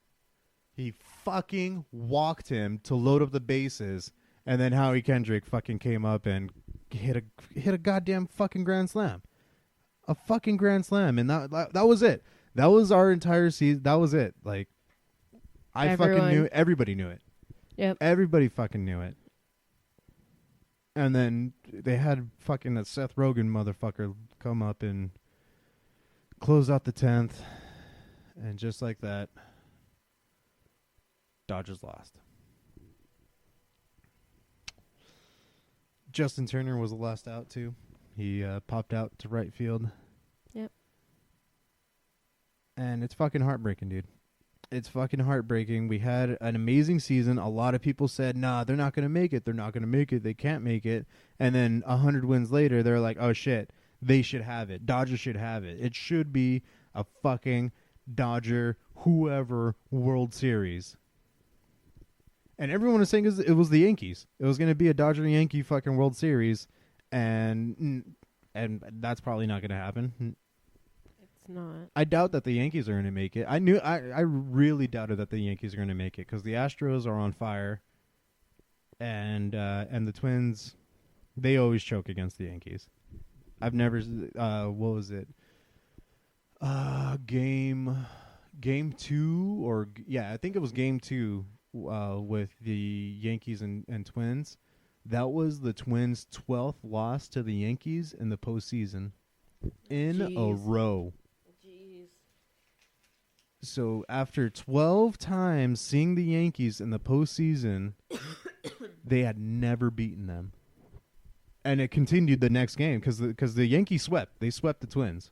He fucking walked him to load up the bases, and then Howie Kendrick fucking came up and hit a goddamn fucking grand slam. A fucking grand slam, and that was it. That was our entire season. That was it. Like, fucking knew. Everybody knew it. Yep. Everybody fucking knew it. And then they had fucking that Seth Rogen motherfucker come up and close out the 10th. And just like that, Dodgers lost. Justin Turner was the last out, too. He popped out to right field. Yep. And it's fucking heartbreaking, dude. It's fucking heartbreaking. We had an amazing season. A lot of people said, nah, they're not going to make it. They're not going to make it. They can't make it. And then 100 wins later, they're like, oh, shit. They should have it. Dodgers should have it. It should be a fucking Dodger, whoever, World Series. And everyone was saying it was the Yankees. It was going to be a Dodger-Yankee fucking World Series. And that's probably not going to happen. It's not. I doubt that the Yankees are going to make it. I really doubted that the Yankees are going to make it because the Astros are on fire, and the Twins, they always choke against the Yankees. I've never. What was it? Game 2 or I think it was game 2 with the Yankees and Twins. That was the Twins' 12th loss to the Yankees in the postseason in a row. Jeez. So after 12 times seeing the Yankees in the postseason, they had never beaten them. And it continued the next game because the Yankees swept. They swept the Twins.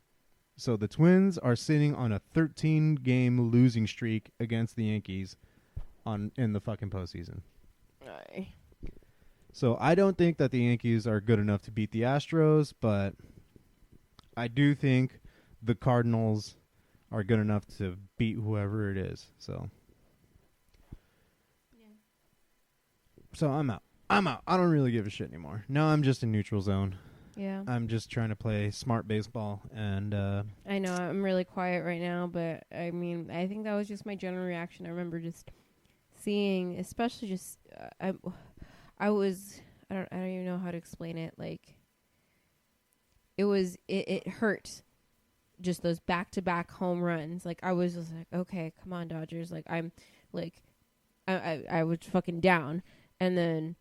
So the Twins are sitting on a 13-game losing streak against the Yankees in the fucking postseason. Aye. So I don't think that the Yankees are good enough to beat the Astros, but I do think the Cardinals are good enough to beat whoever it is. So, So I'm out. I don't really give a shit anymore. Now I'm just in neutral zone. Yeah. I'm just trying to play smart baseball, and I know I'm really quiet right now, but I mean, I think that was just my general reaction. I remember just seeing, especially just I don't even know how to explain it. Like, it hurt. Just those back-to-back home runs. Like, I was just like, okay, come on, Dodgers. Like, I'm like, I was fucking down, and then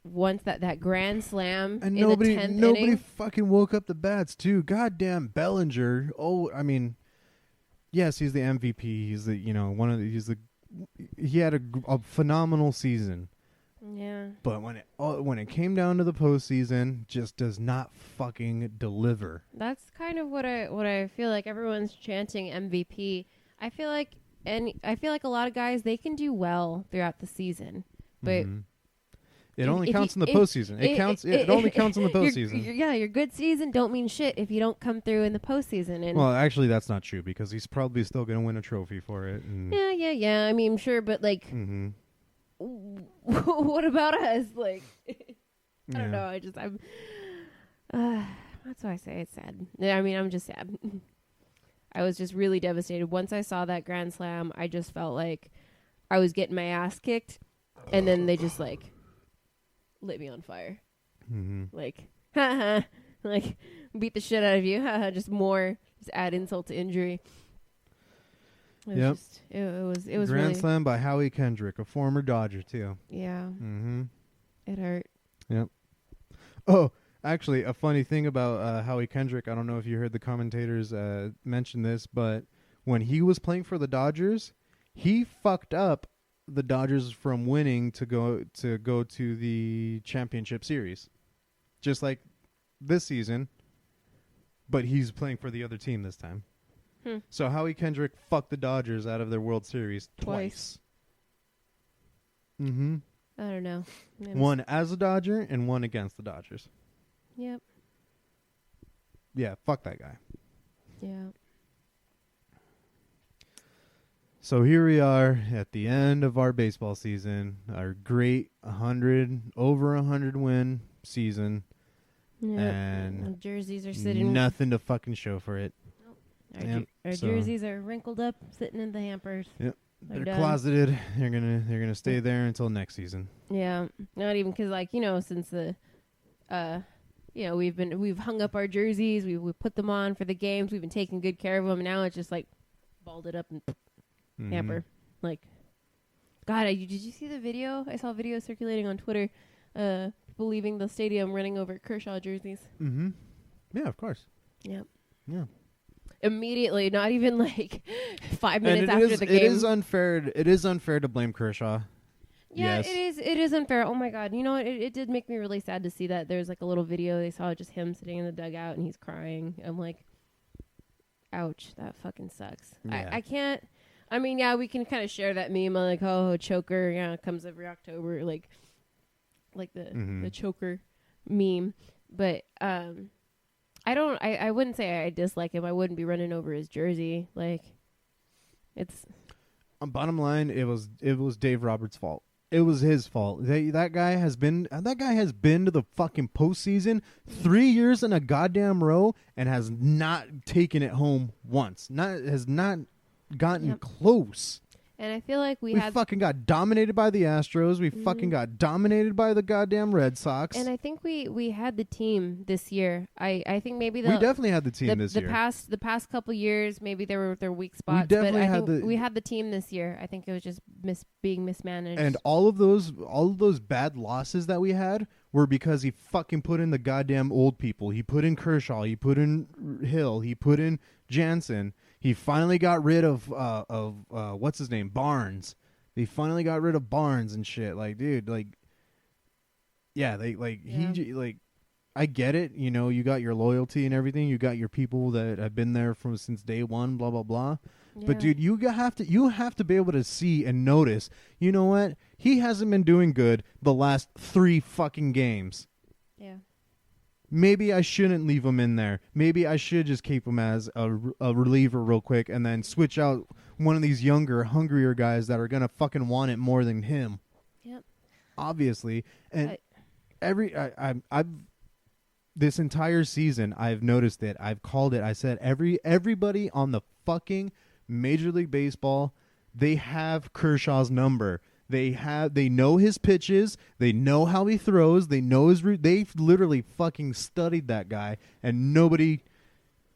once that grand slam and in the 10th inning. Nobody fucking woke up the bats too. Goddamn Bellinger. Oh, I mean, yes, he's the MVP. He's the he had a phenomenal season, Yeah. But when it came down to the postseason, just does not fucking deliver. That's kind of what I feel like. Everyone's chanting MVP. I feel like a lot of guys, they can do well throughout the season, but it only counts in the postseason. It only counts in the postseason. Your good season don't mean shit if you don't come through in the postseason. And well, actually, that's not true because he's probably still going to win a trophy for it. And yeah. I mean, sure, but like, what about us? Like, I don't know. That's why I say it's sad. I mean, I'm just sad. I was just really devastated. Once I saw that Grand Slam, I just felt like I was getting my ass kicked, and then they just like lit me on fire. Like, like beat the shit out of you. Just add insult to injury. It was Grand really Slam by Howie Kendrick, a former Dodger too. Yeah. It hurt. Yep. Oh, actually, a funny thing about Howie Kendrick, I don't know if you heard the commentators mention this, but when he was playing for the Dodgers, he fucked up the Dodgers from winning to go to the championship series. Just like this season, but he's playing for the other team this time. So Howie Kendrick fucked the Dodgers out of their World Series twice. I don't know. One as a Dodger and one against the Dodgers. Yep. Yeah, fuck that guy. Yeah. So here we are at the end of our baseball season, our great over 100 win season. Yep. And jerseys are sitting. Nothing to fucking show for it. Our jerseys are wrinkled up, sitting in the hampers. Yep. They're closeted. They're gonna stay there until next season. Yeah, not even because, like, since the, we've hung up our jerseys, we put them on for the games, we've been taking good care of them. Now it's just like balled up and hamper. Like, God, did you see the video? I saw a video circulating on Twitter. People leaving the stadium running over Kershaw jerseys. Yeah, of course. Yep. Yeah. Immediately, not even like 5 minutes after the game. It is unfair to blame Kershaw. Yeah, yes. It is unfair. Oh my God. You know what? It did make me really sad to see that there's like a little video. They saw just him sitting in the dugout and he's crying. I'm like, ouch, that fucking sucks. Yeah. I can't. I mean, yeah, we can kind of share that meme. Like, oh, choker. Yeah, it comes every October. Like the choker meme. But, I wouldn't say I dislike him. I wouldn't be running over his jersey. Like, it's. Bottom line, it was Dave Roberts' fault. It was his fault. That guy has been to the fucking postseason 3 years in a goddamn row and has not taken it home once. Has not gotten close. And I feel like we fucking got dominated by the Astros. We fucking got dominated by the goddamn Red Sox. And I think we had the team this year. I think maybe we definitely had the team this year. The past couple years, maybe there were weak spots. We had the team this year. I think it was just being mismanaged. And all of those bad losses that we had were because he fucking put in the goddamn old people. He put in Kershaw. He put in Hill. He put in Jansen. He finally got rid of what's his name, Barnes. They finally got rid of Barnes and shit. Like, dude, like, yeah, I get it. You got your loyalty and everything. You got your people that have been there since day one. Blah blah blah. Yeah. But dude, you have to be able to see and notice. You know what? He hasn't been doing good the last 3 fucking games. Yeah. Maybe I shouldn't leave him in there. Maybe I should just keep him as a reliever real quick and then switch out one of these younger, hungrier guys that are going to fucking want it more than him. Yep. Obviously. And I've this entire season, I've noticed it. I've called it. I said everybody on the fucking Major League Baseball, they have Kershaw's number. They know his pitches. They know how he throws. They know his route. They literally fucking studied that guy, and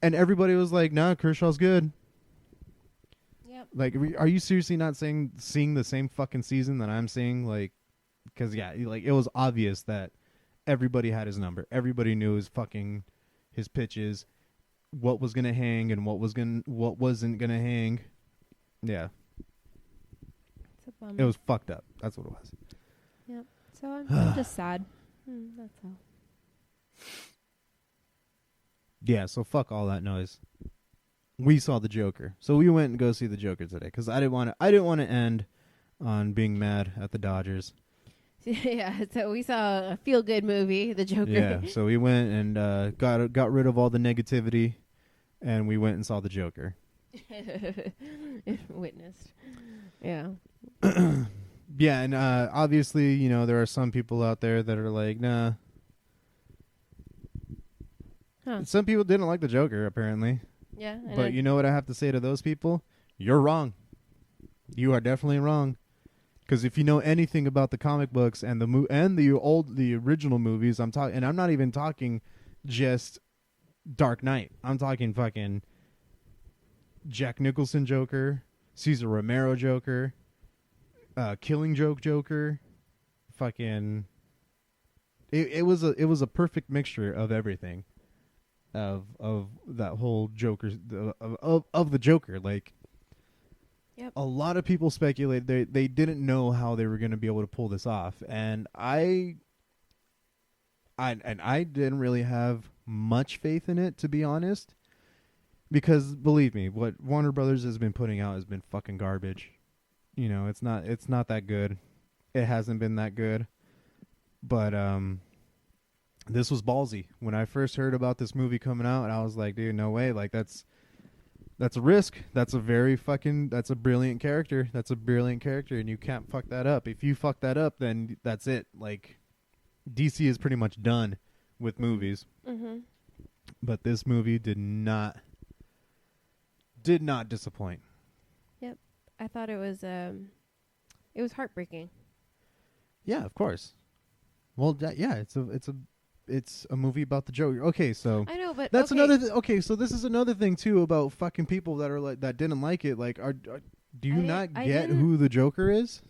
everybody was like, "Nah, Kershaw's good." Yep. Like, are you seriously not seeing the same fucking season that I'm seeing? Like, because like it was obvious that everybody had his number. Everybody knew his pitches, what was gonna hang and what wasn't gonna hang. Yeah. It was fucked up. That's what it was. Yep. So I'm just sad. That's all. Yeah, so fuck all that noise. We saw the Joker, so we went and go see the Joker today because I didn't want to end on being mad at the Dodgers. Yeah, so we saw a feel-good movie, The Joker. Yeah, so we went and got rid of all the negativity, and we went and saw the Joker. Witnessed. Yeah. Yeah, and obviously, you know, there are some people out there that are like, nah. Huh. Some people didn't like the Joker, apparently. Yeah. But you know what I have to say to those people? You're wrong. You are definitely wrong. Because if you know anything about the comic books and the original movies, I'm not even talking just Dark Knight. I'm talking fucking Jack Nicholson Joker, Cesar Romero Joker, Killing Joke Joker, fucking. It was a perfect mixture of everything, of that whole Joker of the Joker. Like, yep. A lot of people speculated they didn't know how they were going to be able to pull this off, and I didn't really have much faith in it, to be honest. Because believe me, what Warner Brothers has been putting out has been fucking garbage. You know, it's not that good. It hasn't been that good. But this was ballsy. When I first heard about this movie coming out, I was like, dude, no way. Like that's a risk. That's a brilliant character. That's a brilliant character, and you can't fuck that up. If you fuck that up, then that's it. Like, DC is pretty much done with movies. Mm-hmm. But this movie did not disappoint. Yep. I thought it was heartbreaking. Yeah, of course. Well, it's a movie about the Joker. Okay, so I know, but that's okay. another. Okay, so this is another thing too about fucking people that are like that didn't like it. Like, do you not get who the Joker is?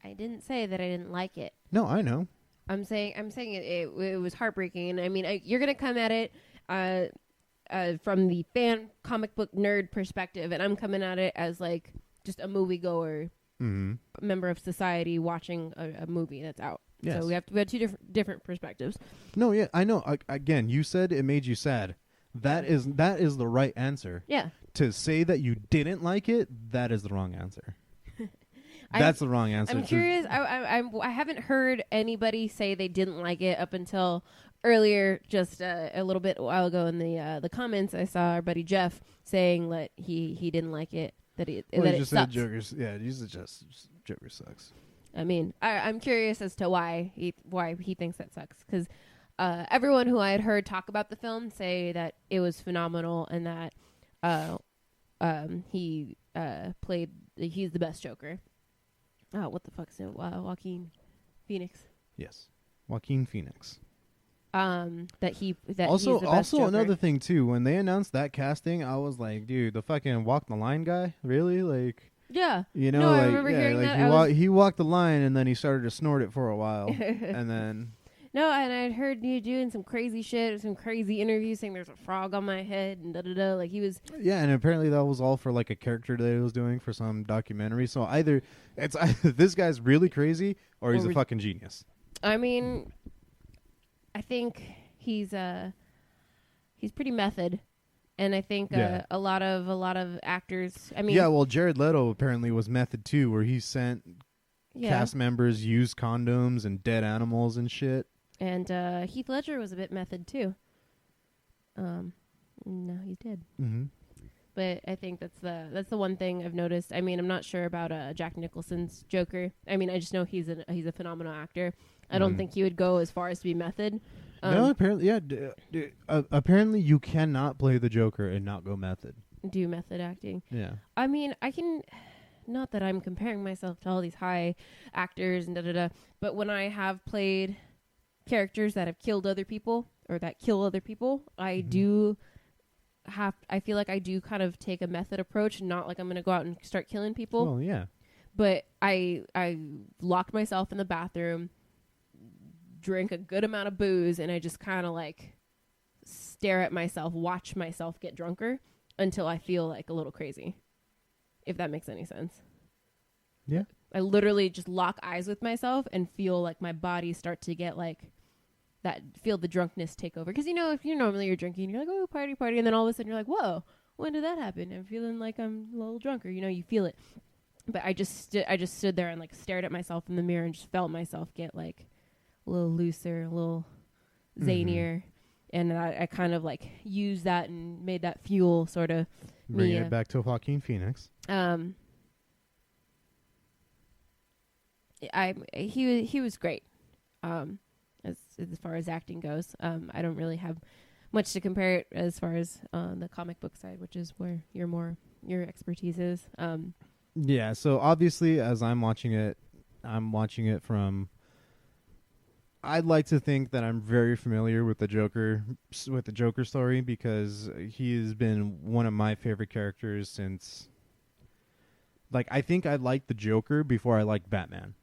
I didn't say that I didn't like it. No, I know. I'm saying it was heartbreaking, and I mean you're gonna come at it from the fan comic book nerd perspective, and I'm coming at it as like just a moviegoer, member of society watching a movie that's out. Yes. So we have two different perspectives. No, yeah, I know. Again, you said it made you sad. That is the right answer. Yeah. To say that you didn't like it, that is the wrong answer. That's the wrong answer. I'm curious. I haven't heard anybody say they didn't like it up until earlier, just a little bit a while ago in the comments. I saw our buddy Jeff saying that he didn't like it. That it just sucks. said Joker's. Yeah, you said just Joker sucks. I mean, I'm curious as to why he thinks that sucks, because everyone who I had heard talk about the film say that it was phenomenal and that he's the best Joker. Oh, what the fuck's it? Joaquin Phoenix. Yes, Joaquin Phoenix. That he's the best also Joker. Another thing too, when they announced that casting, I was like, dude, the fucking walk the line guy, really? Like, yeah, you know, no, like, I remember hearing like that. he walked the line and then he started to snort it for a while, and then. No, and I'd heard you doing some crazy shit, some crazy interviews saying there's a frog on my head and da-da-da. Like, he was... Yeah, and apparently that was all for, like, a character that he was doing for some documentary. So either this guy's really crazy or he's a fucking genius. I mean, I think he's pretty method. And I think a lot of actors... I mean... Yeah, well, Jared Leto apparently was method, too, where he sent cast members use condoms and dead animals and shit. And Heath Ledger was a bit method too. No, he did. Mm-hmm. But I think that's the one thing I've noticed. I mean, I'm not sure about Jack Nicholson's Joker. I mean, I just know he's a phenomenal actor. I don't think he would go as far as to be method. No, apparently, yeah. Apparently, you cannot play the Joker and not go method. Do method acting. Yeah. I mean, I can. Not that I'm comparing myself to all these high actors and da-da-da, but when I have played characters that have killed other people or that kill other people, I feel like I do kind of take a method approach, not like I'm going to go out and start killing people. Well, yeah. But I locked myself in the bathroom, drank a good amount of booze, and I just kind of like stare at myself, watch myself get drunker until I feel like a little crazy. If that makes any sense. Yeah. I literally just lock eyes with myself and feel like my body start to get like that, feel the drunkenness take over. Because, you know, if you're drinking, you're like, oh, party. And then all of a sudden you're like, whoa, when did that happen? I'm feeling like I'm a little drunker. You know, you feel it. But I just stood there and like stared at myself in the mirror and just felt myself get like a little looser, a little zanier. And I kind of like used that and made that fuel sort of Bring it back to Joaquin Phoenix. He was great. As far as acting goes, I don't really have much to compare it as far as the comic book side, which is where your expertise is. Yeah, so obviously, as I'm watching it from. I'd like to think that I'm very familiar with the Joker story, because he has been one of my favorite characters since. Like, I think I liked the Joker before I liked Batman.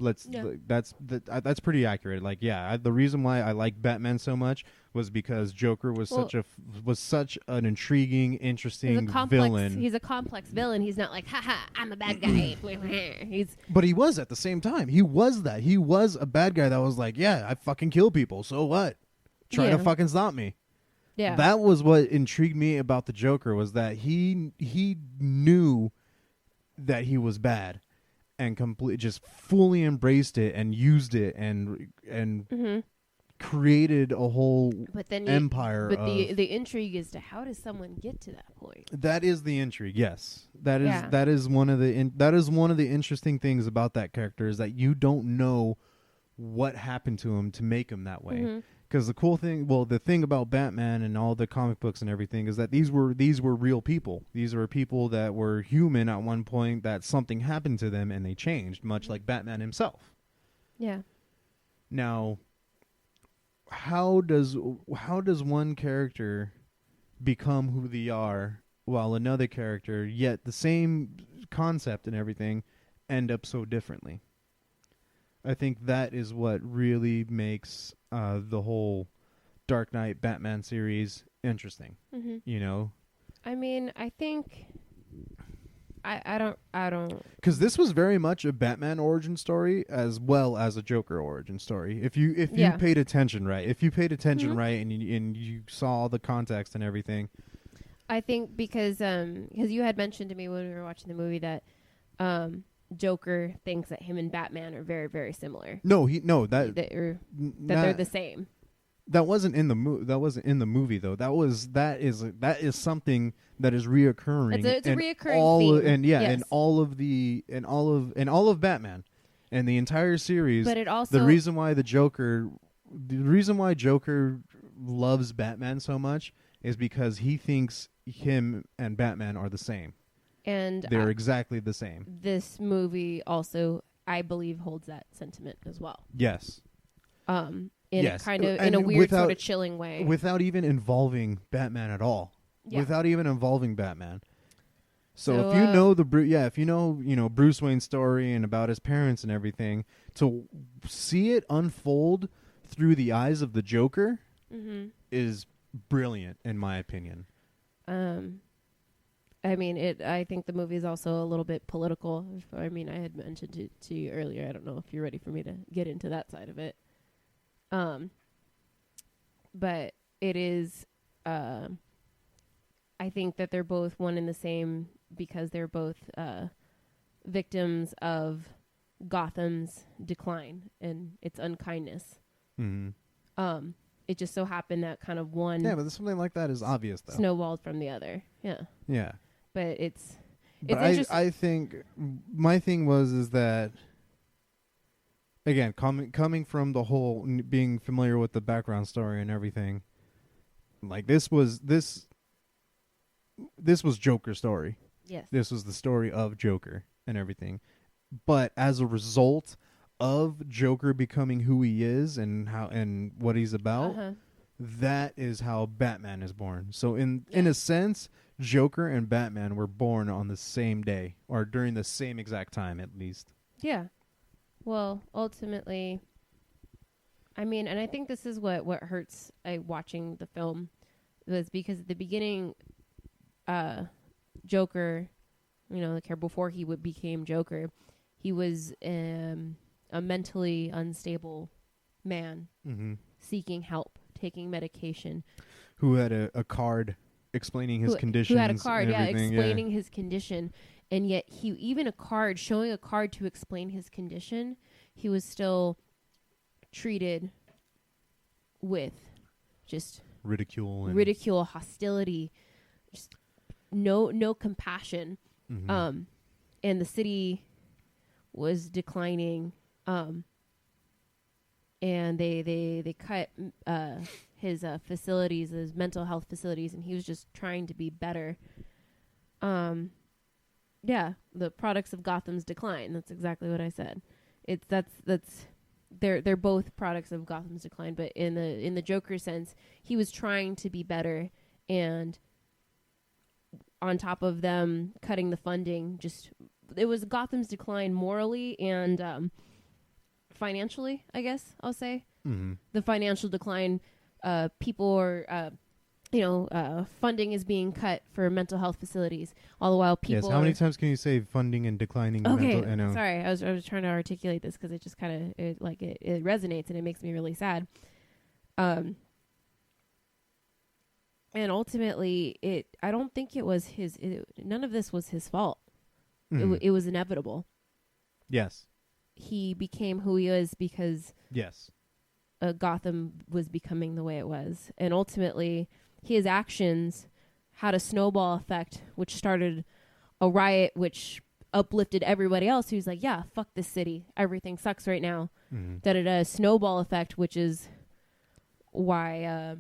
That's pretty accurate. Like, yeah, the reason why I like Batman so much was because Joker was such an intriguing, interesting villain. He's a complex villain. He's not like, haha, I'm a bad guy. But he was at the same time. He was that. He was a bad guy that was like, yeah, I fucking kill people. So what? Try to fucking stop me. Yeah. That was what intrigued me about the Joker, was that he knew that he was bad. And just fully embraced it and used it and created a whole empire. But the intrigue is to how does someone get to that point? That is the intrigue. Yes, that is one of the interesting things about that character, is that you don't know what happened to him to make him that way. Because the thing about Batman and all the comic books and everything is that these were real people. These were people that were human at one point, that something happened to them and they changed, much like Batman himself. Yeah. Now, how does one character become who they are while another character, yet the same concept and everything, end up so differently? I think that is what really makes the whole Dark Knight Batman series interesting. You know, I mean, I think I don't, because this was very much a Batman origin story as well as a Joker origin story. If you paid attention right, right, and you saw the context and everything. I think because you had mentioned to me when we were watching the movie that Joker thinks that him and Batman are very, very similar. That they're the same. That wasn't in the movie though. That is something that is reoccurring. It's a reoccurring theme. In all of Batman and the entire series. But it also, the reason why Joker loves Batman so much is because he thinks him and Batman are the same. And they're exactly the same. This movie also, I believe, holds that sentiment as well. Yes. In a weird sort of chilling way. Without even involving Batman at all. Yeah. Without even involving Batman. So if you know if you know Bruce Wayne's story and about his parents and everything, to see it unfold through the eyes of the Joker is brilliant, in my opinion. I mean, I think the movie is also a little bit political. I mean, I had mentioned it to you earlier. I don't know if you're ready for me to get into that side of it. But it is, I think that they're both one and the same because they're both victims of Gotham's decline and its unkindness. It just so happened that kind of one... Yeah, but something like that is obvious, though. ...snowballed from the other. Yeah. Yeah. But it's interesting. I think my thing is that, again, coming from the whole being familiar with the background story and everything, like this was Joker's story. Yes. This was the story of Joker and everything. But as a result of Joker becoming who he is and what he's about, that is how Batman is born. So in a sense, Joker and Batman were born on the same day, or during the same exact time, at least. Yeah. Well, ultimately, I mean, and I think this is what hurts watching the film, was because at the beginning, Joker, before he became Joker, He was a mentally unstable man seeking help, taking medication. Who had a card explaining his conditions. Who had a card, explaining yeah. his condition. And yet showing a card to explain his condition, he was still treated with just ridicule, hostility, just no compassion. And the city was declining, and they cut his facilities, his mental health facilities, and he was just trying to be better. Yeah, the products of Gotham's decline. That's exactly what I said. They're both products of Gotham's decline, but in the Joker sense, he was trying to be better, and on top of them cutting the funding, it was Gotham's decline morally and financially, I guess I'll say. The financial decline, people are funding is being cut for mental health facilities, all the while people. Yes. How many times can you say funding and declining? Okay, mental, I know. Sorry, I was trying to articulate this because it just kind of it resonates and it makes me really sad. And ultimately, I don't think it was none of this was his fault. It was inevitable. Yes. He became who he is because yes, Gotham was becoming the way it was, and ultimately, his actions had a snowball effect, which started a riot, which uplifted everybody else who's like, yeah, fuck this city. Everything sucks right now. That it had a snowball effect, which is why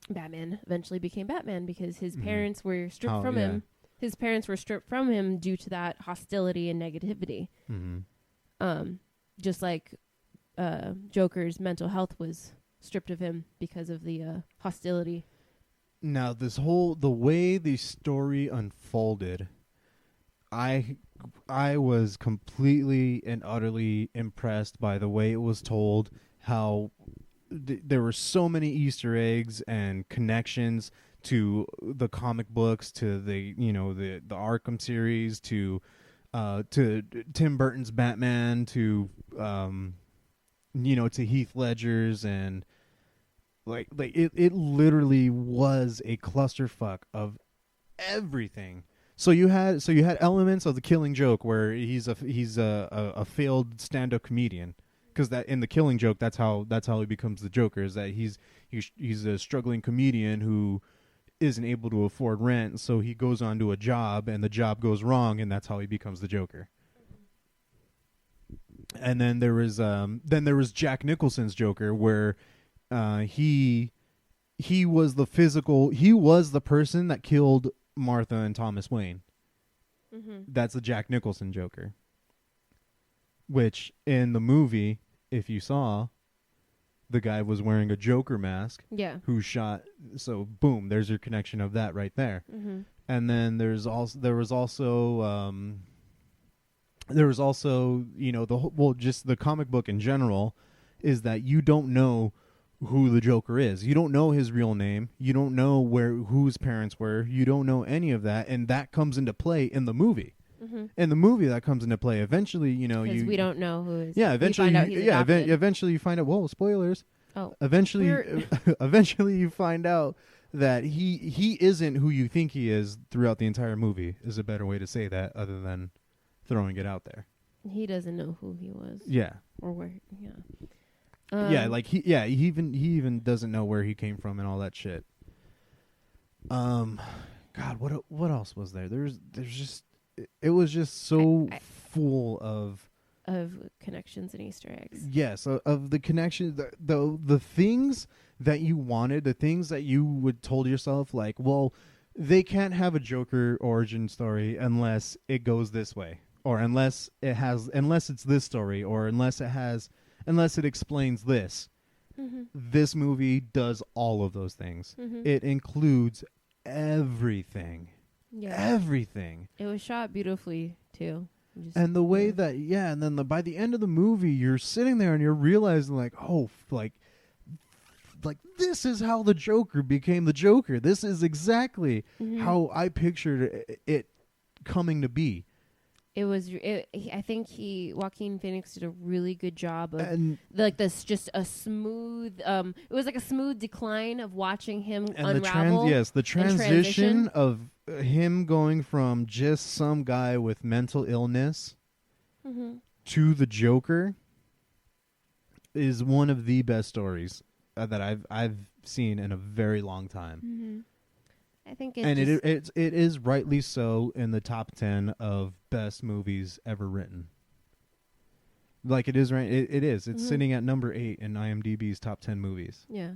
Batman eventually became Batman, because his parents were stripped from him. His parents were stripped from him due to that hostility and negativity. Just like Joker's mental health was stripped of him because of the hostility. Now, the way the story unfolded, I was completely and utterly impressed by the way it was told, how there were so many Easter eggs and connections to the comic books, to the Arkham series, to Tim Burton's Batman, to to Heath Ledger's, and like it literally was a clusterfuck of everything. So you had elements of The Killing Joke, where he's a failed stand-up comedian, because that in The Killing Joke, that's how he becomes the Joker, is that he's a struggling comedian who isn't able to afford rent, so he goes on to a job, and the job goes wrong, and that's how he becomes the Joker. And then there was Jack Nicholson's Joker, where he was the person that killed Martha and Thomas Wayne. That's the Jack Nicholson Joker. Which in the movie, if you saw, the guy was wearing a Joker mask. Yeah. Who shot? So boom, there's your connection of that right there. And then there was also just the comic book in general is that you don't know who the Joker is. You don't know his real name. You don't know whose parents were. You don't know any of that, and that comes into play in the movie. In the movie, that comes into play. Eventually, because we don't know who is. Yeah, eventually, eventually you find out. Whoa, spoilers! Oh, eventually you find out that he isn't who you think he is throughout the entire movie. Is a better way to say that, other than throwing it out there. He doesn't know who he was. Yeah. Or where. Yeah. He even doesn't know where he came from and all that shit. God, what else was there? There's just it was just so full of connections and Easter eggs. Yes, of the connections, the things that you wanted, the things that you would told yourself, like, well, they can't have a Joker origin story unless it goes this way, or unless it's this story, or unless it explains this. This movie does all of those things. It includes everything. Yeah. Everything. It was shot beautifully too. And the way that, and then by the end of the movie, you're sitting there and you're realizing, like, oh, like this is how the Joker became the Joker. This is exactly how I pictured it coming to be. I think Joaquin Phoenix did a really good job of And this, just a smooth. It was like a smooth decline of watching him and unravel. the transition of him going from just some guy with mental illness to the Joker is one of the best stories that I've seen in a very long time. Mm-hmm. I think it is rightly so in the top 10 of best movies ever written. Like it is right. It is. It's sitting at number 8 in IMDb's top 10 movies. Yeah,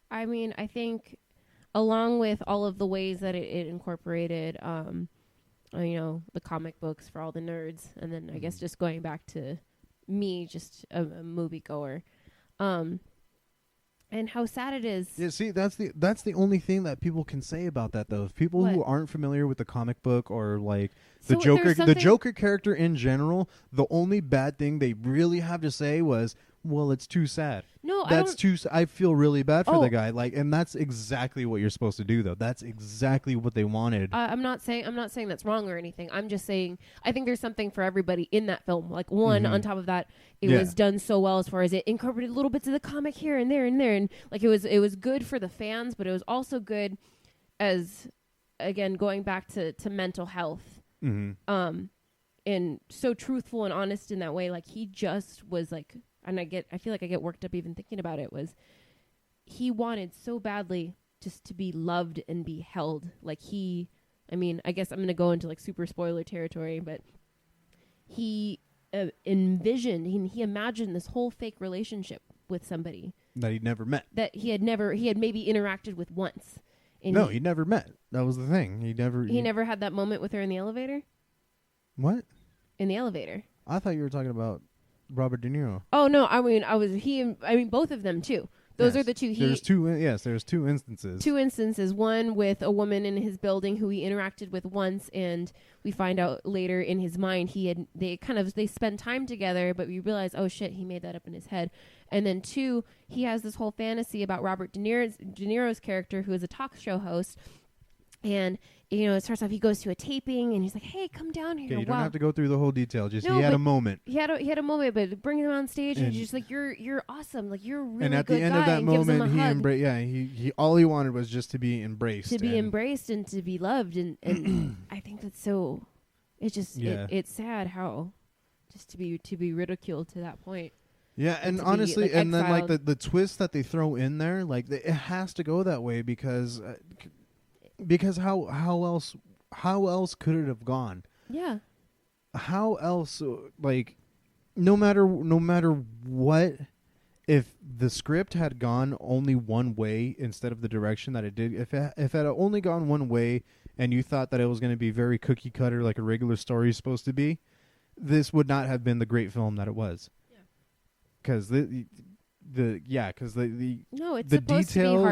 I mean, I think along with all of the ways that it incorporated, the comic books for all the nerds, and then I guess just going back to me, just a moviegoer. And how sad it is. Yeah, see, that's the only thing that people can say about that, though. If people who aren't familiar with the comic book or like the Joker character in general, the only bad thing they really have to say was, well, it's too sad. No, I feel really bad for the guy. Like, and that's exactly what you're supposed to do, though. That's exactly what they wanted. I'm not saying that's wrong or anything. I'm just saying I think there's something for everybody in that film. Like on top of that, it was done so well as far as it incorporated little bits of the comic here and there, and like it was good for the fans, but it was also good as, again, going back to mental health. And so truthful and honest in that way. Like he just was like. And I feel like I get worked up even thinking about it, was he wanted so badly just to be loved and be held. Like I guess I'm going to go into like super spoiler territory, but he envisioned, he imagined this whole fake relationship with somebody. That he'd never met. That he had maybe interacted with once. And he'd never met. That was the thing. He never had that moment with her in the elevator? What? In the elevator. I thought you were talking about Robert De Niro. Oh no, I mean both of them too. Those are the two. There's two instances. Two instances. One with a woman in his building who he interacted with once, and we find out later in his mind they spend time together, but we realize, oh shit, he made that up in his head. And then 2, he has this whole fantasy about Robert De Niro's character, who is a talk show host. And, it starts off, he goes to a taping and he's like, hey, come down here. Okay, you don't have to go through the whole detail. Just he had a moment. He had a moment, but bring him on stage and just like, you're awesome. Like, you're a really good guy. And at the end of that moment, he all he wanted was just to be embraced. To be embraced and to be loved. And I think that's so, it's sad how just to be ridiculed to that point. Yeah, and honestly, and then like the twist that they throw in there, like it has to go that way because how else could it have gone? Yeah. How else, like, no matter what, if the script had gone only one way instead of the direction that it did, if it had only gone one way and you thought that it was going to be very cookie cutter like a regular story is supposed to be, this would not have been the great film that it was. Yeah. Because the detail,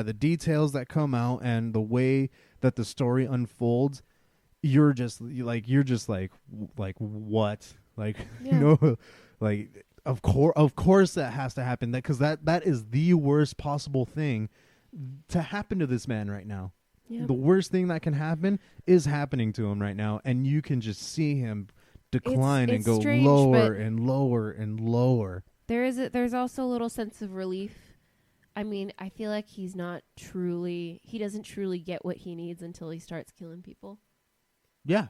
the details that come out and the way that the story unfolds, you're just like what, like like of course that has to happen, because that is the worst possible thing to happen to this man right now. Yep. The worst thing that can happen is happening to him right now, and you can just see him decline and go strange, lower and lower and lower. There's also a little sense of relief. I mean, I feel like he doesn't truly get what he needs until he starts killing people. Yeah.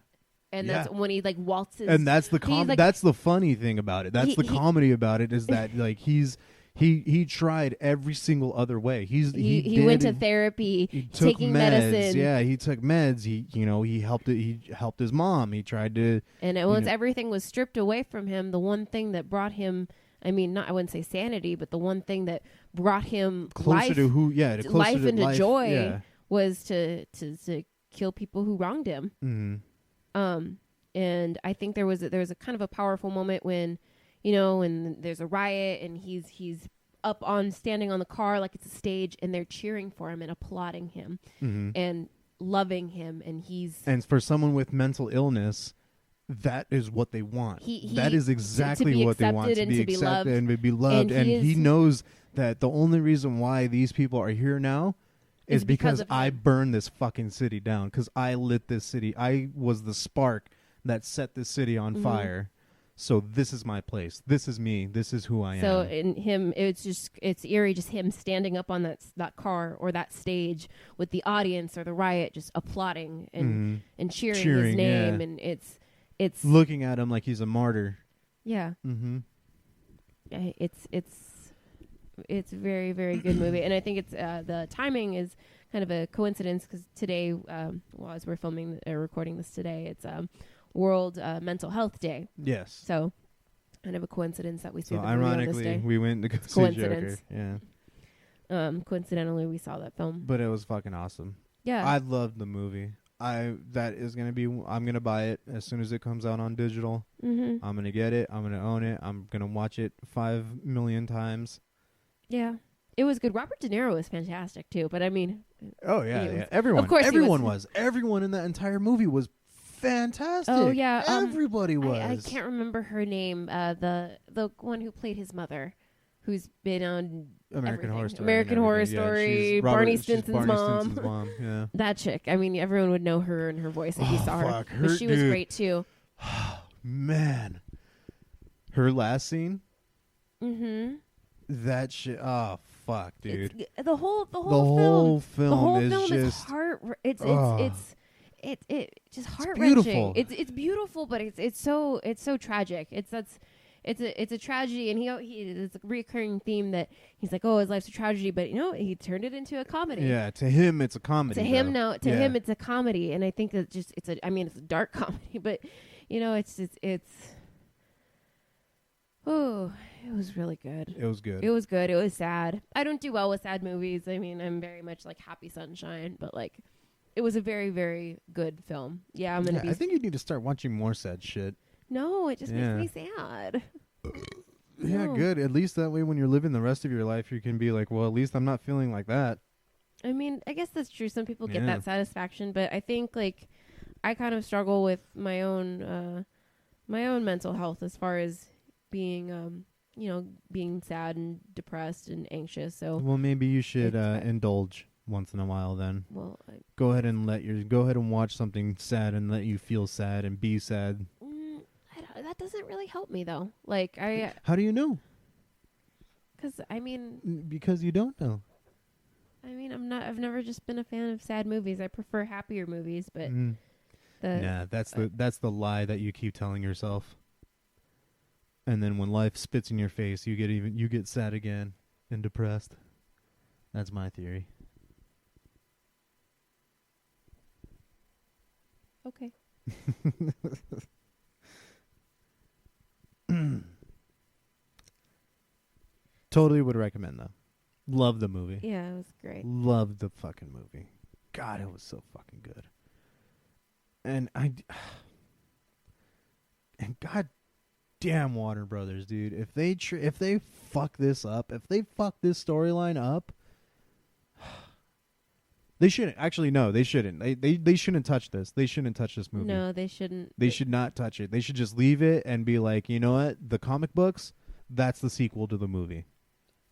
And that's when he like waltzes. And that's that's the funny thing about it. That's the comedy about it, is that like he tried every single other way. He went to therapy, he taking medicine. Yeah, he took meds. He helped his mom. He tried to. And once everything was stripped away from him, the one thing that brought him, I wouldn't say sanity, but the one thing that brought him life into joy was to kill people who wronged him. Mm-hmm. And I think there was a kind of a powerful moment when, when there's a riot and he's up standing on the car like it's a stage, and they're cheering for him and applauding him and loving him, and for someone with mental illness, that is what they want. That is exactly what they want, to be accepted and to be loved. And he knows that the only reason why these people are here now is because I burned this fucking city down, because I lit this city. I was the spark that set this city on fire. So this is my place. This is me. This is who I am. So in him, it's eerie, just him standing up on that car or that stage with the audience or the riot just applauding and cheering his name, and it's looking at him like he's a martyr. Yeah. Mm-hmm. It's a very, very good movie, and I think it's the timing is kind of a coincidence because today, as we're filming recording this today, it's World Mental Health Day. Yes. So, kind of a coincidence that we see the movie ironically, on this day. we went to go see Joker. Yeah. Coincidentally, we saw that film. But it was fucking awesome. Yeah. I loved the movie. I'm gonna buy it as soon as it comes out on digital. Mm-hmm. I'm gonna get it. I'm gonna own it. I'm gonna watch it 5 million times. Yeah. It was good. Robert De Niro was fantastic too, but I mean, oh yeah. Everyone, of course, everyone was. Everyone in that entire movie was fantastic. Oh yeah, everybody was. I can't remember her name. The one who played his mother, who's been on American Horror Story. American Horror Story. Barney Stinson's mom. Yeah. That chick. I mean, everyone would know her and her voice if you saw her. But she was great too. Man, her last scene. Mm-hmm. That shit. Oh fuck, dude. The whole film is just is heart. It's just heart beautiful. wrenching. It's beautiful, but it's so tragic. It's a tragedy, and it's a recurring theme that he's like, oh, his life's a tragedy, but he turned it into a comedy. Yeah, to him it's a comedy. To him it's a comedy, and I think that it's a dark comedy, but oh, it was really good. It was good. It was good. It was sad. I don't do well with sad movies. I mean, I'm very much like Happy Sunshine, but like, it was a very, very good film. Yeah, I'm gonna be. I think you need to start watching more sad shit. No, it just makes me sad. Yeah, good. At least that way, when you're living the rest of your life, you can be like, well, at least I'm not feeling like that. I mean, I guess that's true. Some people get that satisfaction, but I think like I kind of struggle with my own mental health as far as being being sad and depressed and anxious. So well, maybe you should indulge once in a while. Then go ahead and watch something sad and let you feel sad and be sad. That doesn't really help me though. Like how do you know? Because you don't know. I mean, I've never just been a fan of sad movies. I prefer happier movies, but that's the lie that you keep telling yourself. And then when life spits in your face, you get sad again and depressed. That's my theory. Okay. Totally would recommend though. Love the movie. Yeah, it was great. Loved the fucking movie. God, it was so fucking good. And God damn Warner Brothers, dude. If they fuck this up, if they fuck this storyline up, they shouldn't. Actually, no, they shouldn't. They shouldn't touch this. They shouldn't touch this movie. No, they shouldn't. They should not touch it. They should just leave it and be like, you know what? The comic books, that's the sequel to the movie.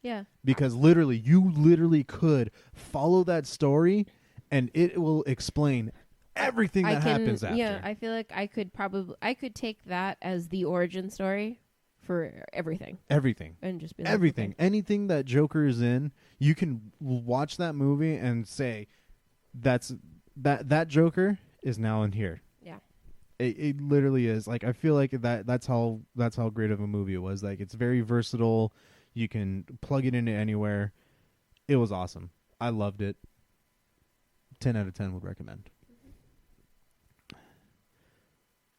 Yeah. Because you could follow that story and it will explain everything that happens after. Yeah, I feel like I could take that as the origin story for everything. Everything. And just be like, everything. okay. Anything that Joker is in, you can watch that movie and say that Joker is now in here. Yeah. It literally is. Like, I feel like that's how great of a movie it was. Like, it's very versatile. You can plug it into anywhere. It was awesome. I loved it. 10 out of 10 would recommend.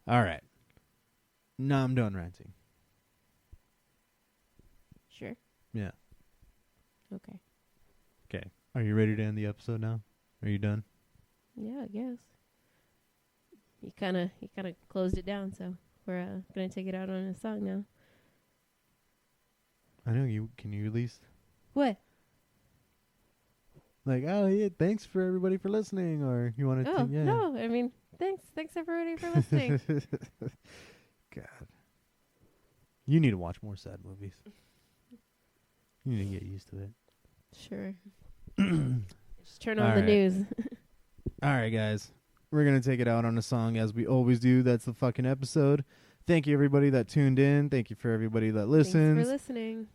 All right. Now I'm done ranting. Sure. Yeah. Okay. Okay. Are you ready to end the episode now? Are you done? Yeah, I guess. You kind of closed it down, so we're going to take it out on a song now. I know you. Can you at least? What? Like, oh yeah, thanks for everybody for listening, or you want to? Oh no, I mean, thanks everybody for listening. God, you need to watch more sad movies. You need to get used to it. Sure. Just turn on the news. All right, guys. we're going to take it out on a song as we always do. That's the fucking episode. Thank you, everybody that tuned in. Thank you for everybody that listens. Thanks for listening.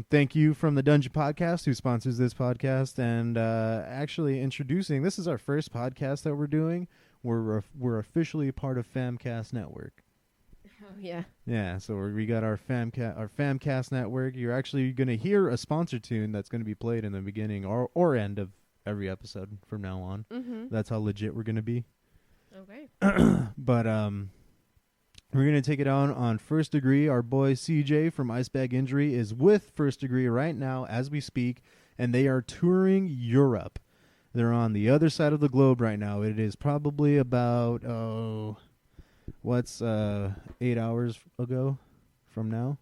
Thank you from the Dungeon Podcast, who sponsors this podcast, and actually introducing. This is our first podcast that we're doing. We're officially part of FamCast Network. Oh yeah. Yeah, so we got our FamCast Network. You're actually going to hear a sponsor tune that's going to be played in the beginning or end of every episode from now on. Mm-hmm. That's how legit we're going to be. Okay. But we're going to take it on First Degree. Our boy CJ from Icebag Injury is with First Degree right now as we speak, and they are touring Europe. They're on the other side of the globe right now. It is probably about, 8 hours ago from now?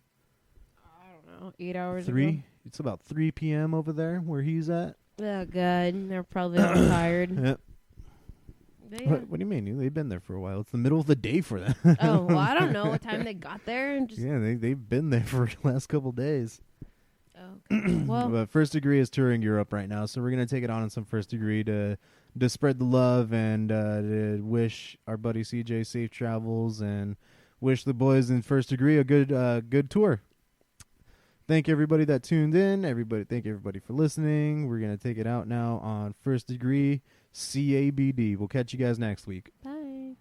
I don't know. 8 hours 3? ago? It's about 3 p.m. over there where he's at. Oh, God. They're probably all tired. Yep. Yeah. What do you mean? They've been there for a while. It's the middle of the day for them. Oh, well, I don't know what time they got there. And just... Yeah, they've been there for the last couple days. Okay. Well, But First Degree is touring Europe right now, so we're going to take it on some First Degree to spread the love and to wish our buddy CJ safe travels and wish the boys in First Degree a good tour. Thank everybody that tuned in. Thank everybody for listening. We're going to take it out now on First Degree C.A.B.D. We'll catch you guys next week. bye.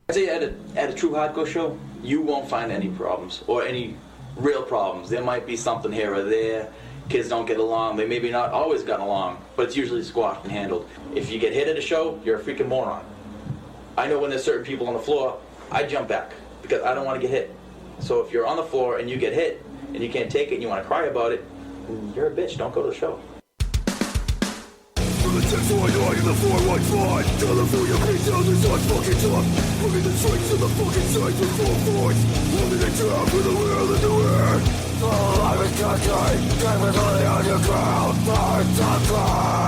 I'd say at a true hardcore show, you won't find any problems or any real problems. There might be something here or there. Kids don't get along. They maybe not always gotten along, but it's usually squashed and handled. If you get hit at a show, you're a freaking moron. I know when there's certain people on the floor, I jump back because I don't want to get hit. So if you're on the floor and you get hit and you can't take it and you want to cry about it, you're a bitch. Don't go to the show. From the 10-4-9 in the 415 California beat down the sun fucking top. Moving the strikes to the fucking sides with full force. Holding it down for the will and the air. Oh, I'm a country, driving on the underground, burn the ground.